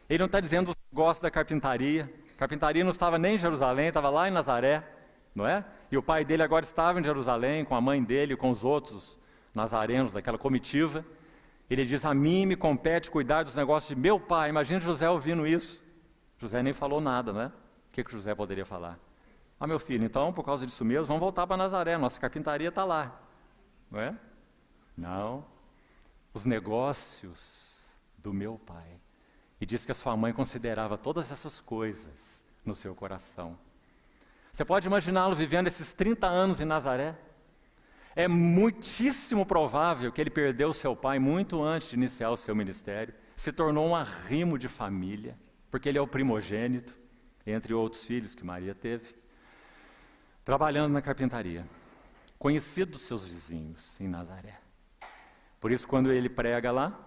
Ele não está dizendo os negócios da carpintaria. A carpintaria não estava nem em Jerusalém, estava lá em Nazaré, não é? E o pai dele agora estava em Jerusalém, com a mãe dele, com os outros nazarenos daquela comitiva. Ele diz, a mim me compete cuidar dos negócios de meu pai. Imagina José ouvindo isso. José nem falou nada, não é? O que José poderia falar? Ah, meu filho, então, por causa disso mesmo, vamos voltar para Nazaré, nossa carpintaria está lá. Não é? Não. Os negócios do meu pai. E diz que a sua mãe considerava todas essas coisas no seu coração. Você pode imaginá-lo vivendo esses 30 anos em Nazaré? É muitíssimo provável que ele perdeu seu pai muito antes de iniciar o seu ministério, se tornou um arrimo de família, porque ele é o primogênito, entre outros filhos que Maria teve, trabalhando na carpintaria, conhecido dos seus vizinhos em Nazaré. Por isso, quando ele prega lá,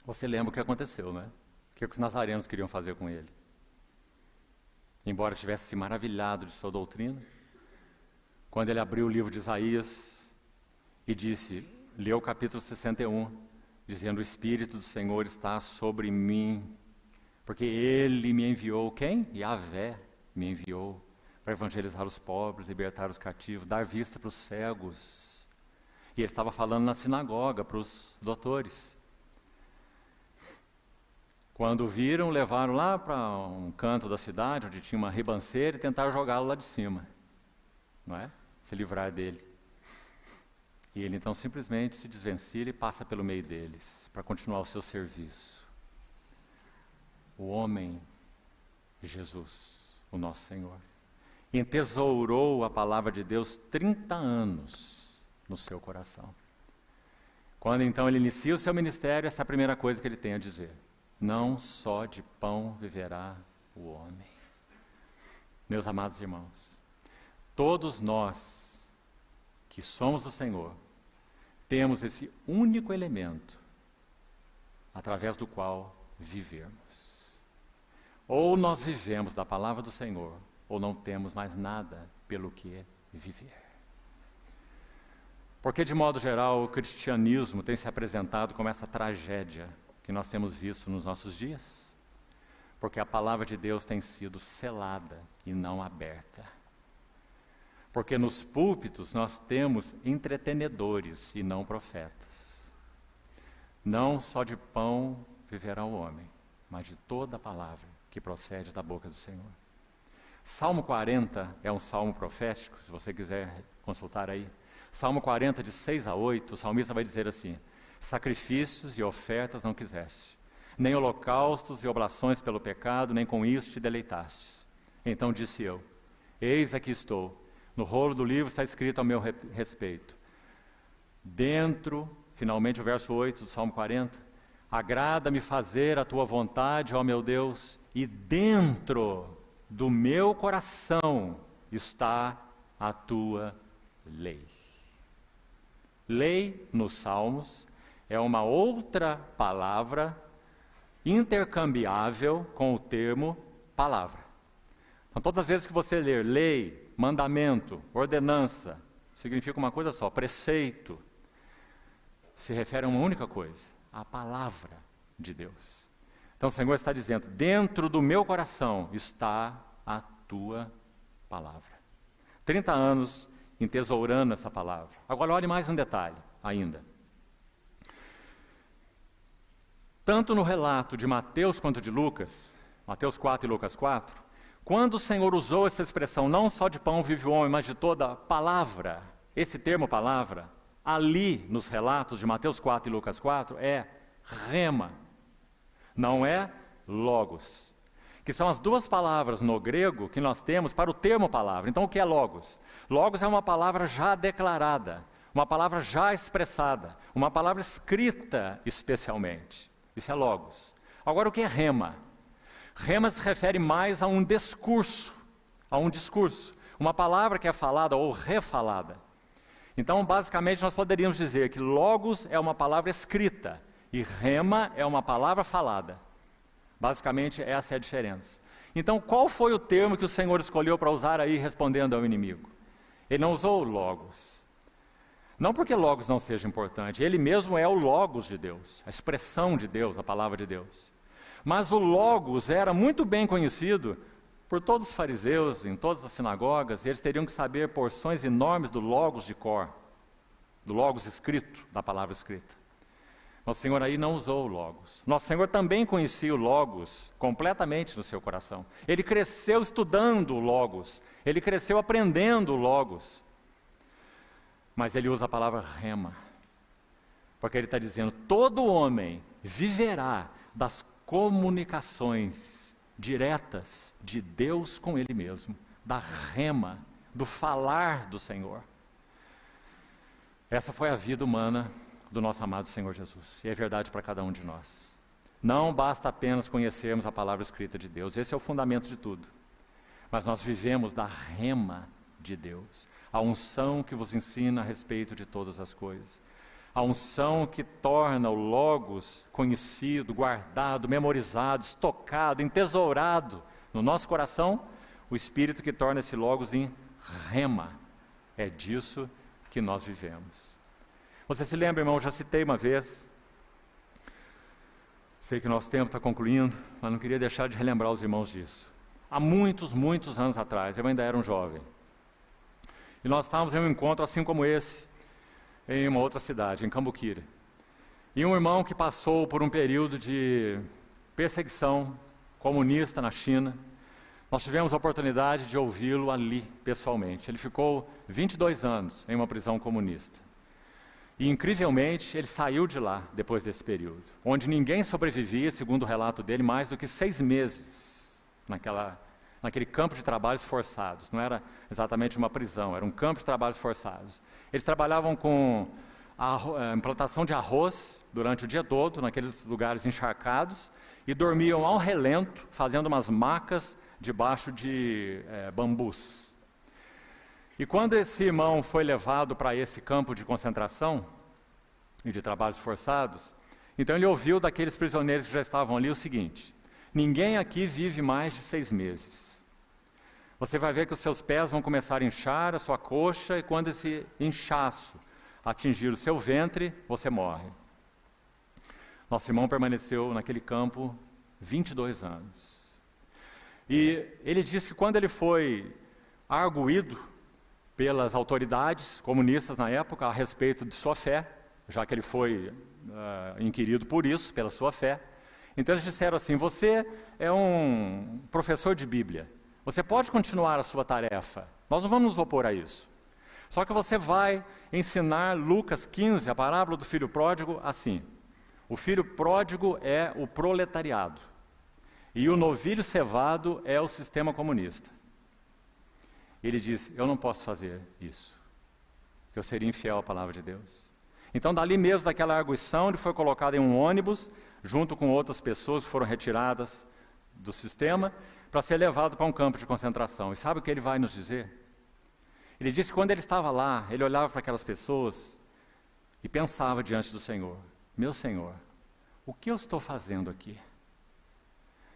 você lembra o que aconteceu, né? O que os nazarenos queriam fazer com ele? Embora tivesse se maravilhado de sua doutrina, quando ele abriu o livro de Isaías e disse, leu o capítulo 61, dizendo, o Espírito do Senhor está sobre mim, porque Ele me enviou, quem? Yahvé me enviou, para evangelizar os pobres, libertar os cativos, dar vista para os cegos. E ele estava falando na sinagoga para os doutores. Quando viram, levaram lá para um canto da cidade, onde tinha uma ribanceira, e tentaram jogá-lo lá de cima, não é? Se livrar dele. E ele então simplesmente se desvencilha e passa pelo meio deles, para continuar o seu serviço. O homem, Jesus, o nosso Senhor, entesourou a palavra de Deus 30 anos no seu coração. Quando então ele inicia o seu ministério, essa é a primeira coisa que ele tem a dizer. Não só de pão viverá o homem. Meus amados irmãos, todos nós que somos o Senhor, temos esse único elemento através do qual vivermos. Ou nós vivemos da palavra do Senhor, ou não temos mais nada pelo que viver. Porque, de modo geral, o cristianismo tem se apresentado como essa tragédia que nós temos visto nos nossos dias? Porque a palavra de Deus tem sido selada e não aberta. Porque nos púlpitos nós temos entretenedores e não profetas. Não só de pão viverá o homem, mas de toda a palavra que procede da boca do Senhor. Salmo 40 é um salmo profético, se você quiser consultar aí. Salmo 40, de 6 a 8, o salmista vai dizer assim, sacrifícios e ofertas não quiseste, nem holocaustos e oblações pelo pecado, nem com isso te deleitastes. Então disse eu, eis aqui estou, no rolo do livro está escrito a meu respeito. Dentro, finalmente o verso 8 do Salmo 40, agrada-me fazer a tua vontade, ó meu Deus, e dentro do meu coração está a tua lei. Lei, nos Salmos, é uma outra palavra intercambiável com o termo palavra. Então, todas as vezes que você ler lei, mandamento, ordenança, significa uma coisa só, preceito, se refere a uma única coisa, a palavra de Deus. Então o Senhor está dizendo, dentro do meu coração está a tua palavra. 30 anos entesourando essa palavra. Agora olhe mais um detalhe ainda. Tanto no relato de Mateus quanto de Lucas, Mateus 4 e Lucas 4, quando o Senhor usou essa expressão, não só de pão vive o homem, mas de toda a palavra, esse termo palavra, ali nos relatos de Mateus 4 e Lucas 4, é rema, não é logos, que são as duas palavras no grego que nós temos para o termo palavra. Então o que é logos? Logos é uma palavra já declarada, uma palavra já expressada, uma palavra escrita especialmente. Isso é logos. Agora o que é rema? Rema se refere mais a um discurso, uma palavra que é falada ou refalada. Então, basicamente, nós poderíamos dizer que logos é uma palavra escrita e rema é uma palavra falada. Basicamente, essa é a diferença. Então, qual foi o termo que o Senhor escolheu para usar aí respondendo ao inimigo? Ele não usou o logos. Não porque logos não seja importante, ele mesmo é o logos de Deus, a expressão de Deus, a palavra de Deus. Mas o logos era muito bem conhecido por todos os fariseus, em todas as sinagogas, e eles teriam que saber porções enormes do logos de cor, do logos escrito, da palavra escrita. Nosso Senhor aí não usou o logos. Nosso Senhor também conhecia o logos completamente no seu coração. Ele cresceu estudando o logos, ele cresceu aprendendo o logos. Mas ele usa a palavra rema, porque ele está dizendo, todo homem viverá das comunicações diretas de Deus com ele mesmo, da rema, do falar do Senhor. Essa foi a vida humana do nosso amado Senhor Jesus, e é verdade para cada um de nós. Não basta apenas conhecermos a palavra escrita de Deus, esse é o fundamento de tudo, mas nós vivemos da rema de Deus, a unção que vos ensina a respeito de todas as coisas, a unção que torna o logos conhecido, guardado, memorizado, estocado, entesourado no nosso coração, o Espírito que torna esse logos em rema. É disso que nós vivemos. Você se lembra, irmão, já citei uma vez, sei que nosso tempo está concluindo, mas não queria deixar de relembrar os irmãos disso. Há muitos, muitos anos atrás, eu ainda era um jovem, e nós estávamos em um encontro assim como esse, em uma outra cidade, em Cambuquira. E um irmão que passou por um período de perseguição comunista na China, nós tivemos a oportunidade de ouvi-lo ali, pessoalmente. Ele ficou 22 anos em uma prisão comunista. E, incrivelmente, ele saiu de lá depois desse período, onde ninguém sobrevivia, segundo o relato dele, mais do que 6 meses naquele campo de trabalhos forçados. Não era exatamente uma prisão, era um campo de trabalhos forçados. Eles trabalhavam com a plantação de arroz durante o dia todo, naqueles lugares encharcados, e dormiam ao relento, fazendo umas macas debaixo de bambus. E quando esse irmão foi levado para esse campo de concentração e de trabalhos forçados, então ele ouviu daqueles prisioneiros que já estavam ali o seguinte: ninguém aqui vive mais de 6 meses. Você vai ver que os seus pés vão começar a inchar, a sua coxa, e quando esse inchaço atingir o seu ventre, você morre. Nosso irmão permaneceu naquele campo 22 anos. E ele disse que quando ele foi arguído pelas autoridades comunistas na época a respeito de sua fé, já que ele foi inquirido por isso, pela sua fé, então eles disseram assim: você é um professor de Bíblia, você pode continuar a sua tarefa, nós não vamos nos opor a isso. Só que você vai ensinar Lucas 15, a parábola do filho pródigo, assim: o filho pródigo é o proletariado, e o novilho cevado é o sistema comunista. Ele disse: eu não posso fazer isso, que eu seria infiel à palavra de Deus. Então, dali mesmo, daquela arguição, ele foi colocado em um ônibus, junto com outras pessoas que foram retiradas do sistema, para ser levado para um campo de concentração. E sabe o que ele vai nos dizer? Ele disse que quando ele estava lá, ele olhava para aquelas pessoas e pensava diante do Senhor: meu Senhor, o que eu estou fazendo aqui?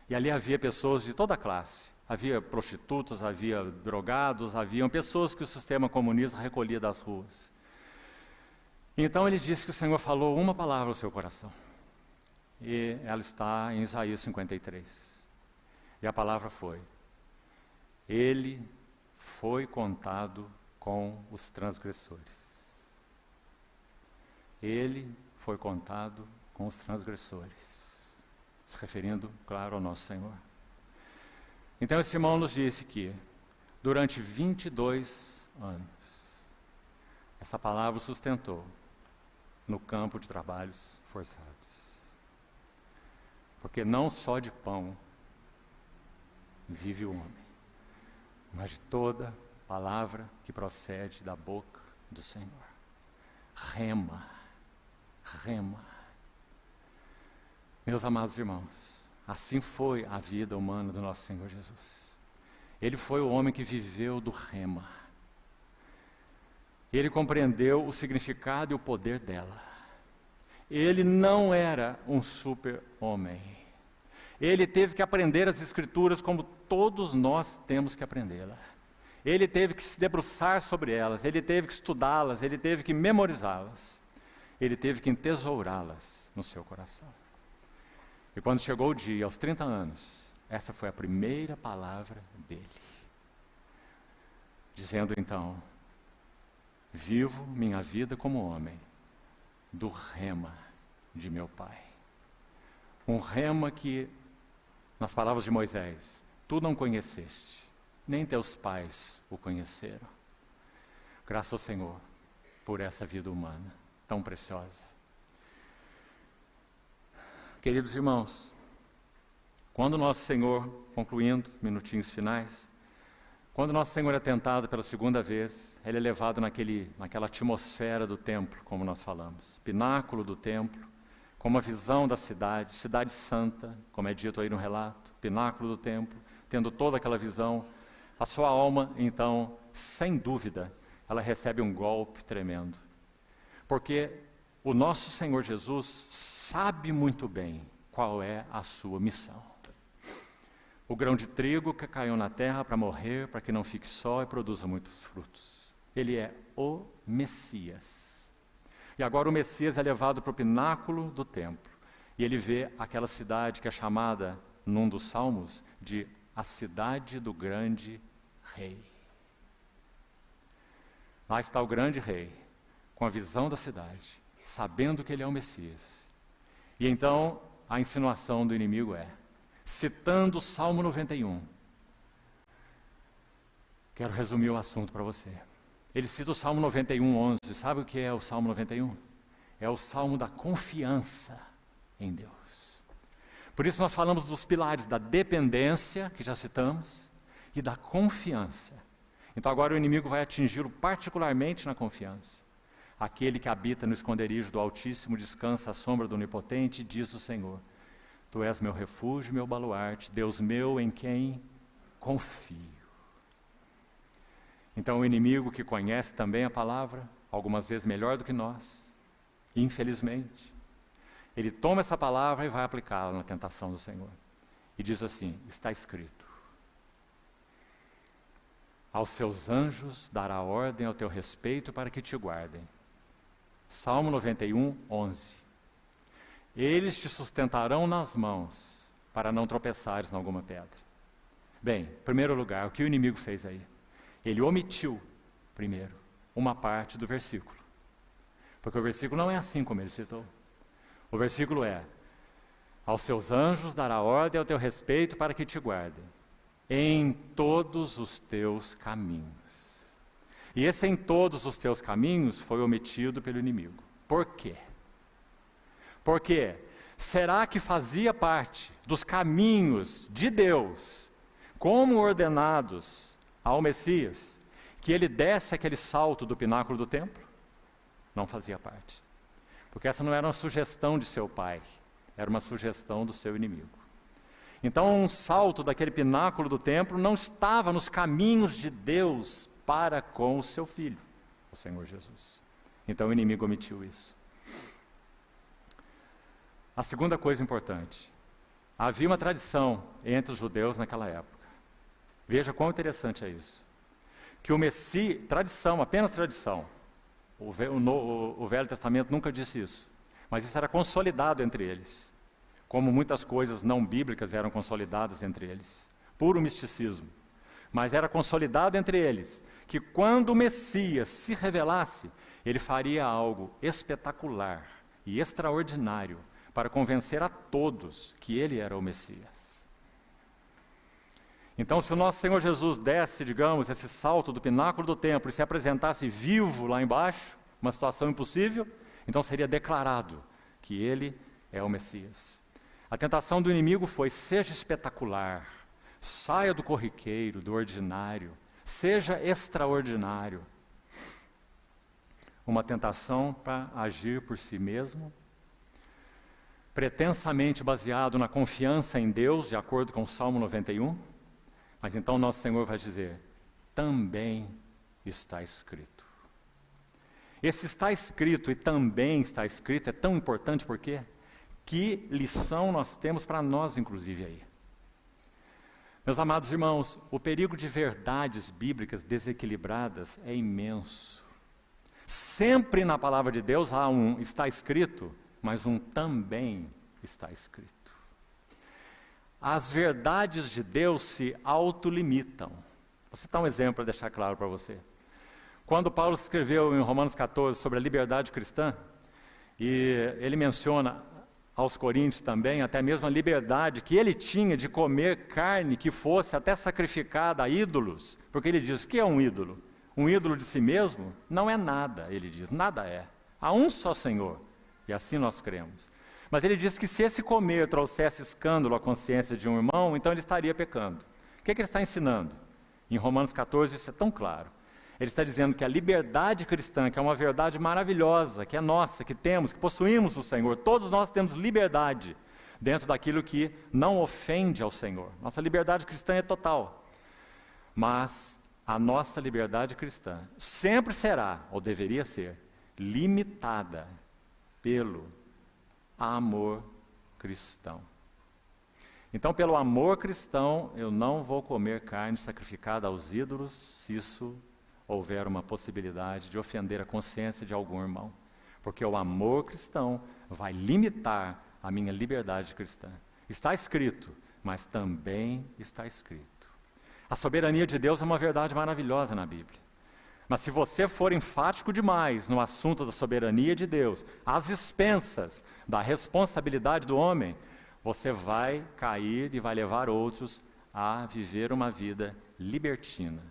E ali havia pessoas de toda a classe. Havia prostitutas, havia drogados, haviam pessoas que o sistema comunista recolhia das ruas. Então ele disse que o Senhor falou uma palavra ao seu coração. E ela está em Isaías 53. E a palavra foi: ele foi contado com os transgressores. Ele foi contado com os transgressores. Se referindo, claro, ao nosso Senhor. Então esse irmão nos disse que, durante 22 anos, essa palavra o sustentou no campo de trabalhos forçados. Porque não só de pão vive o homem, mas de toda palavra que procede da boca do Senhor. Rema, rema. Meus amados irmãos, assim foi a vida humana do nosso Senhor Jesus. Ele foi o homem que viveu do rema. Ele compreendeu o significado e o poder dela. Ele não era um super-homem. Ele teve que aprender as Escrituras como todos nós temos que aprendê-la. Ele teve que se debruçar sobre elas, ele teve que estudá-las, ele teve que memorizá-las, ele teve que entesourá-las no seu coração. E quando chegou o dia, aos 30 anos, essa foi a primeira palavra dele. Dizendo então: vivo minha vida como homem, do rema de meu pai. Um rema que, nas palavras de Moisés, tu não conheceste, nem teus pais o conheceram. Graças ao Senhor por essa vida humana tão preciosa. Queridos irmãos, quando nosso Senhor, concluindo, minutinhos finais, quando nosso Senhor é tentado pela segunda vez, ele é levado naquela atmosfera do templo, como nós falamos, pináculo do templo, com uma visão da cidade, cidade santa, como é dito aí no relato, pináculo do templo, tendo toda aquela visão, a sua alma, então, sem dúvida, ela recebe um golpe tremendo. Porque o nosso Senhor Jesus sabe muito bem qual é a sua missão. O grão de trigo que caiu na terra para morrer, para que não fique só e produza muitos frutos. Ele é o Messias. E agora o Messias é levado para o pináculo do templo. E ele vê aquela cidade que é chamada, num dos salmos, de a cidade do grande rei. Lá está o grande rei, com a visão da cidade, sabendo que ele é o Messias. E então a insinuação do inimigo é, citando o Salmo 91, quero resumir o assunto para você. Ele cita o Salmo 91, 11. Sabe o que é o Salmo 91? É o Salmo da confiança em Deus. Por isso nós falamos dos pilares da dependência, que já citamos, e da confiança. Então agora o inimigo vai atingi-lo particularmente na confiança. Aquele que habita no esconderijo do Altíssimo descansa à sombra do Onipotente, diz o Senhor: tu és meu refúgio, meu baluarte, Deus meu em quem confio. Então o inimigo que conhece também a palavra, algumas vezes melhor do que nós, infelizmente, ele toma essa palavra e vai aplicá-la na tentação do Senhor. E diz assim: está escrito, aos seus anjos dará ordem ao teu respeito para que te guardem. Salmo 91, 11. Eles te sustentarão nas mãos, para não tropeçares em alguma pedra. Bem, em primeiro lugar, o que o inimigo fez aí? Ele omitiu, primeiro, uma parte do versículo. Porque o versículo não é assim como ele citou. O versículo é: aos seus anjos dará ordem ao teu respeito para que te guardem em todos os teus caminhos. E esse em todos os teus caminhos foi omitido pelo inimigo. Por quê? Porque será que fazia parte dos caminhos de Deus, como ordenados ao Messias, que ele desse aquele salto do pináculo do templo? Não fazia parte. Porque essa não era uma sugestão de seu pai, era uma sugestão do seu inimigo. Então um salto daquele pináculo do templo não estava nos caminhos de Deus para com o seu filho, o Senhor Jesus. Então o inimigo omitiu isso. A segunda coisa importante: havia uma tradição entre os judeus naquela época. Veja quão interessante é isso. Que o Messias, tradição, apenas tradição. O Velho Testamento nunca disse isso. Mas isso era consolidado entre eles. Como muitas coisas não bíblicas eram consolidadas entre eles. Puro misticismo. Mas era consolidado entre eles que quando o Messias se revelasse, ele faria algo espetacular e extraordinário para convencer a todos que ele era o Messias. Então, se o nosso Senhor Jesus desse, digamos, esse salto do pináculo do templo e se apresentasse vivo lá embaixo, uma situação impossível, então seria declarado que ele é o Messias. A tentação do inimigo foi: seja espetacular, saia do corriqueiro, do ordinário, seja extraordinário. Uma tentação para agir por si mesmo, pretensamente baseado na confiança em Deus, de acordo com o Salmo 91. Mas então nosso Senhor vai dizer: também está escrito. Esse está escrito e também está escrito é tão importante porque Que lição nós temos para nós, inclusive, aí. Meus amados irmãos, o perigo de verdades bíblicas desequilibradas é imenso. Sempre na palavra de Deus há um está escrito, mas um também está escrito. As verdades de Deus se autolimitam. Vou citar um exemplo para deixar claro para você. Quando Paulo escreveu em Romanos 14 sobre a liberdade cristã, e ele menciona aos coríntios também, até mesmo a liberdade que ele tinha de comer carne que fosse até sacrificada a ídolos, porque ele diz, o que é um ídolo? Um ídolo de si mesmo? Não é nada, ele diz, nada é. Há um só Senhor, e assim nós cremos. Mas ele diz que se esse comer trouxesse escândalo à consciência de um irmão, então ele estaria pecando. O que ele está ensinando? Em Romanos 14 isso é tão claro. Ele está dizendo que a liberdade cristã, que é uma verdade maravilhosa, que é nossa, que temos, que possuímos o Senhor, todos nós temos liberdade dentro daquilo que não ofende ao Senhor. Nossa liberdade cristã é total. Mas a nossa liberdade cristã sempre será, ou deveria ser, limitada pelo amor cristão. Então, pelo amor cristão, eu não vou comer carne sacrificada aos ídolos, se isso houver uma possibilidade de ofender a consciência de algum irmão. Porque o amor cristão vai limitar a minha liberdade cristã. Está escrito, mas também está escrito. A soberania de Deus é uma verdade maravilhosa na Bíblia. Mas se você for enfático demais no assunto da soberania de Deus, às expensas da responsabilidade do homem, você vai cair e vai levar outros a viver uma vida libertina.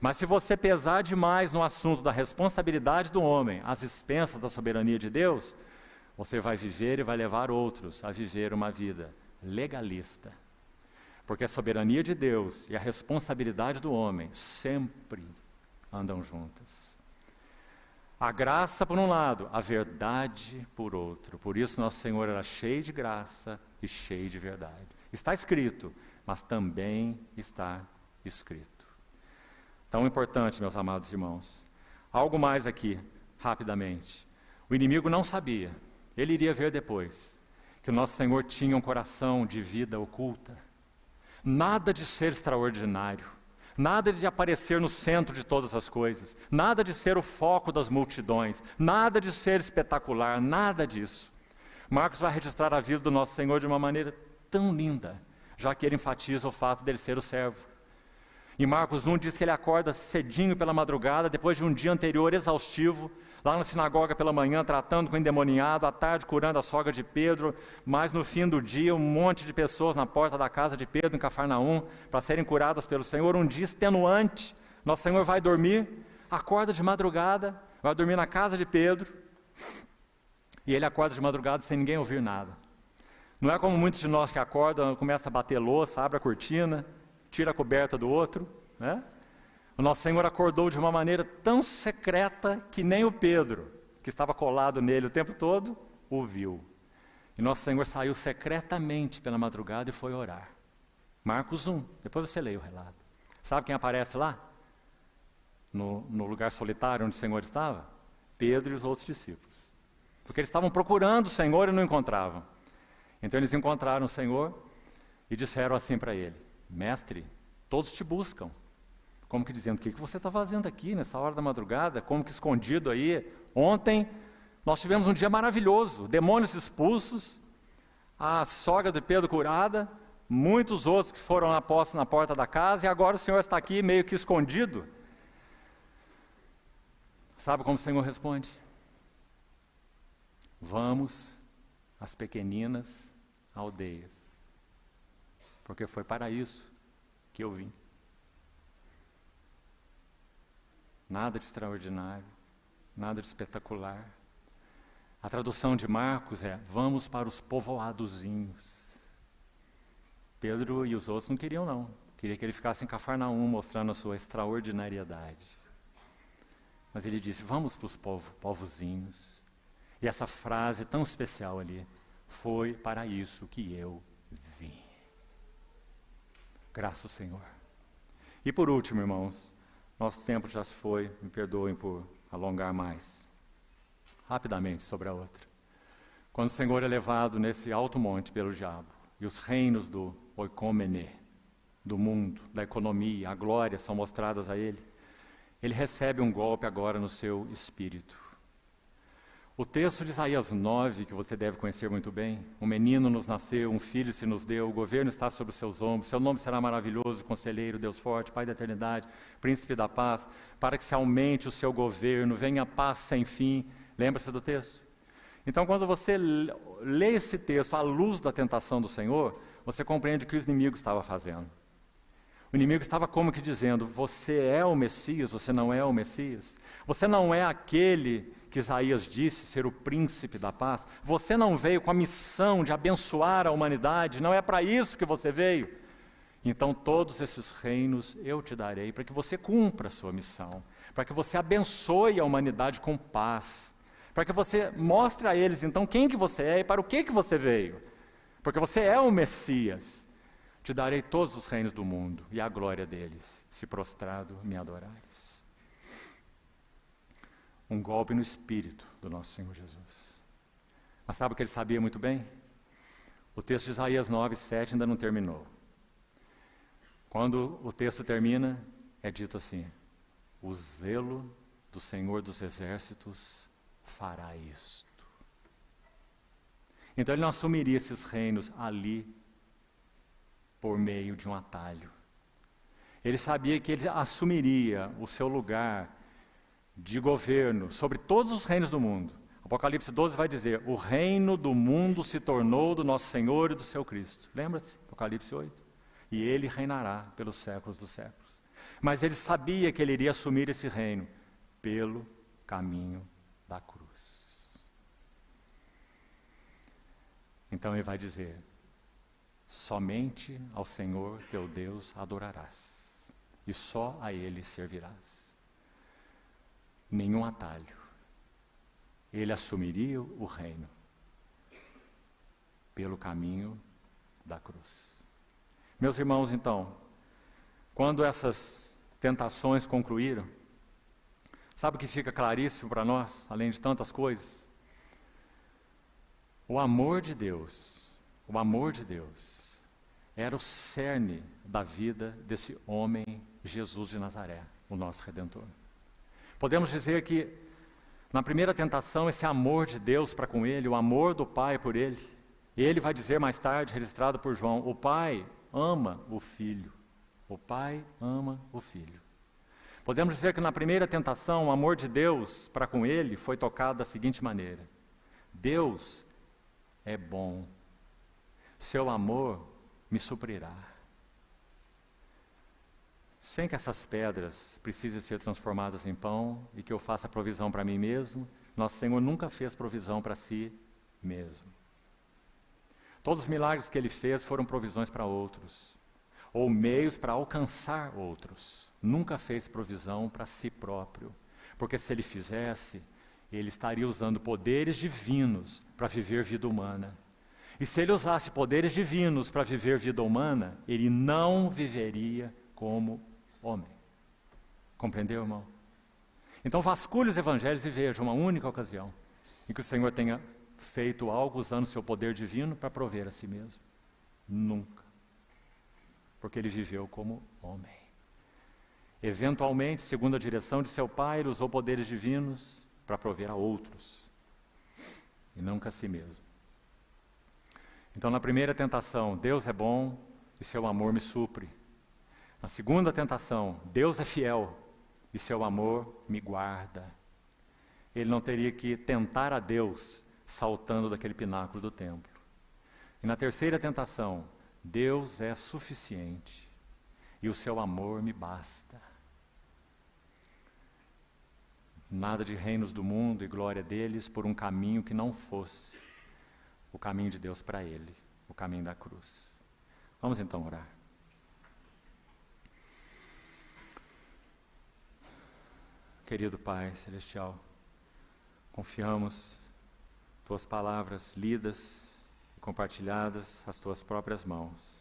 Mas se você pesar demais no assunto da responsabilidade do homem, às expensas da soberania de Deus, você vai viver e vai levar outros a viver uma vida legalista. Porque a soberania de Deus e a responsabilidade do homem sempre andam juntas. A graça por um lado, a verdade por outro. Por isso nosso Senhor era cheio de graça e cheio de verdade. Está escrito, mas também está escrito. Tão importante, meus amados irmãos. Algo mais aqui, rapidamente. O inimigo não sabia, ele iria ver depois, que o nosso Senhor tinha um coração de vida oculta. Nada de ser extraordinário, nada de aparecer no centro de todas as coisas, nada de ser o foco das multidões, nada de ser espetacular, nada disso. Marcos vai registrar a vida do nosso Senhor de uma maneira tão linda, já que ele enfatiza o fato dele ser o servo. Em Marcos 1 diz que ele acorda cedinho pela madrugada, depois de um dia anterior exaustivo, lá na sinagoga pela manhã, tratando com o endemoniado, à tarde curando a sogra de Pedro, mas no fim do dia um monte de pessoas na porta da casa de Pedro, em Cafarnaum, para serem curadas pelo Senhor. Um dia extenuante, nosso Senhor vai dormir, acorda de madrugada, vai dormir na casa de Pedro, e ele acorda de madrugada sem ninguém ouvir nada. Não é como muitos de nós que acordam, começa a bater louça, abre a cortina, tira a coberta do outro, né? O nosso Senhor acordou de uma maneira tão secreta que nem o Pedro, que estava colado nele o tempo todo, o viu. E nosso Senhor saiu secretamente pela madrugada e foi orar. Marcos 1, depois você lê o relato. Sabe quem aparece lá? No lugar solitário onde o Senhor estava? Pedro e os outros discípulos. Porque eles estavam procurando o Senhor e não encontravam. Então eles encontraram o Senhor e disseram assim para ele: Mestre, todos te buscam. Como que dizendo, o que você está fazendo aqui nessa hora da madrugada? Como que escondido aí? Ontem nós tivemos um dia maravilhoso, demônios expulsos, a sogra de Pedro curada, muitos outros que foram apostos na porta da casa, e agora o Senhor está aqui meio que escondido. Sabe como o Senhor responde? Vamos às pequeninas aldeias, porque foi para isso que eu vim. Nada de extraordinário, nada de espetacular. A tradução de Marcos é: vamos para os povoadozinhos. Pedro e os outros não queriam não. Queria que ele ficasse em Cafarnaum, mostrando a sua extraordinariedade. Mas ele disse, vamos para os povozinhos. E essa frase tão especial ali, foi para isso que eu vim. Graças ao Senhor. E por último, irmãos, nosso tempo já se foi, me perdoem por alongar mais. Rapidamente sobre a outra. Quando o Senhor é levado nesse alto monte pelo diabo, e os reinos do oikomene, do mundo, da economia, a glória são mostradas a ele, ele recebe um golpe agora no seu espírito. O texto de Isaías 9, que você deve conhecer muito bem, um menino nos nasceu, um filho se nos deu, o governo está sobre os seus ombros, seu nome será maravilhoso, conselheiro, Deus forte, Pai da eternidade, príncipe da paz, para que se aumente o seu governo, venha a paz sem fim. Lembra-se do texto? Então, quando você lê esse texto à luz da tentação do Senhor, você compreende o que o inimigo estava fazendo. O inimigo estava como que dizendo, você é o Messias, você não é o Messias. Você não é aquele que Isaías disse ser o príncipe da paz. Você não veio com a missão de abençoar a humanidade, não é para isso que você veio. Então todos esses reinos eu te darei para que você cumpra a sua missão, para que você abençoe a humanidade com paz, para que você mostre a eles então quem que você é e para o que você veio. Porque você é o Messias. Te darei todos os reinos do mundo e a glória deles, se prostrado me adorares. Um golpe no espírito do nosso Senhor Jesus. Mas sabe o que ele sabia muito bem? O texto de Isaías 9, 7 ainda não terminou. Quando o texto termina, é dito assim, o zelo do Senhor dos Exércitos fará isto. Então ele não assumiria esses reinos ali por meio de um atalho. Ele sabia que ele assumiria o seu lugar de governo sobre todos os reinos do mundo. Apocalipse 12 vai dizer, o reino do mundo se tornou do nosso Senhor e do seu Cristo. Lembra-se? Apocalipse 8. E ele reinará pelos séculos dos séculos. Mas ele sabia que ele iria assumir esse reino pelo caminho da cruz. Então ele vai dizer, somente ao Senhor teu Deus adorarás, e só a ele servirás. Nenhum atalho. Ele assumiria o reino pelo caminho da cruz. Meus irmãos, então, quando essas tentações concluíram, sabe o que fica claríssimo para nós, além de tantas coisas? O amor de Deus era o cerne da vida desse homem, Jesus de Nazaré, o nosso Redentor. Podemos dizer que, na primeira tentação, esse amor de Deus para com ele, o amor do Pai por ele, ele vai dizer mais tarde, registrado por João, o Pai ama o Filho. O Pai ama o Filho. Podemos dizer que na primeira tentação, o amor de Deus para com ele foi tocado da seguinte maneira. Deus é bom. Seu amor me suprirá. Sem que essas pedras precisem ser transformadas em pão e que eu faça provisão para mim mesmo, nosso Senhor nunca fez provisão para si mesmo. Todos os milagres que ele fez foram provisões para outros, ou meios para alcançar outros. Nunca fez provisão para si próprio, porque se ele fizesse, ele estaria usando poderes divinos para viver vida humana. E se ele usasse poderes divinos para viver vida humana, ele não viveria como homem. Compreendeu, irmão? Então vasculhe os evangelhos e veja uma única ocasião em que o Senhor tenha feito algo usando seu poder divino para prover a si mesmo. Nunca. Porque ele viveu como homem. Eventualmente, segundo a direção de seu Pai, ele usou poderes divinos para prover a outros. E nunca a si mesmo. Então, na primeira tentação, Deus é bom e seu amor me supre. Na segunda tentação, Deus é fiel e seu amor me guarda. Ele não teria que tentar a Deus saltando daquele pináculo do templo. E na terceira tentação, Deus é suficiente e o seu amor me basta. Nada de reinos do mundo e glória deles por um caminho que não fosse o caminho de Deus para ele, o caminho da cruz. Vamos então orar. Querido Pai Celestial, confiamos Tuas palavras lidas e compartilhadas às Tuas próprias mãos.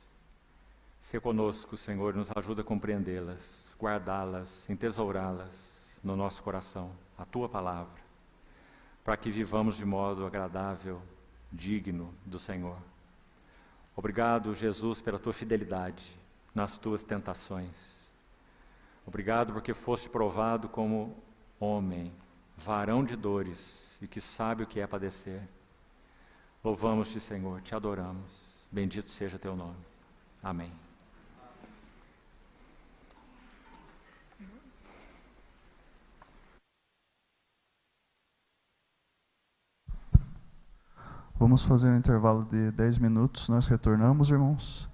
Se conosco, Senhor, nos ajuda a compreendê-las, guardá-las, entesourá-las no nosso coração, a Tua palavra, para que vivamos de modo agradável digno do Senhor. Obrigado, Jesus, pela tua fidelidade nas tuas tentações. Obrigado porque foste provado como homem, varão de dores e que sabe o que é padecer. Louvamos-te, Senhor, te adoramos. Bendito seja teu nome. Amém. Vamos fazer um intervalo de 10 minutos. Nós retornamos, irmãos,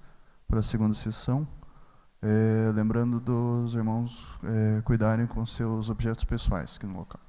para a segunda sessão. Lembrando dos irmãos cuidarem com seus objetos pessoais aqui no local.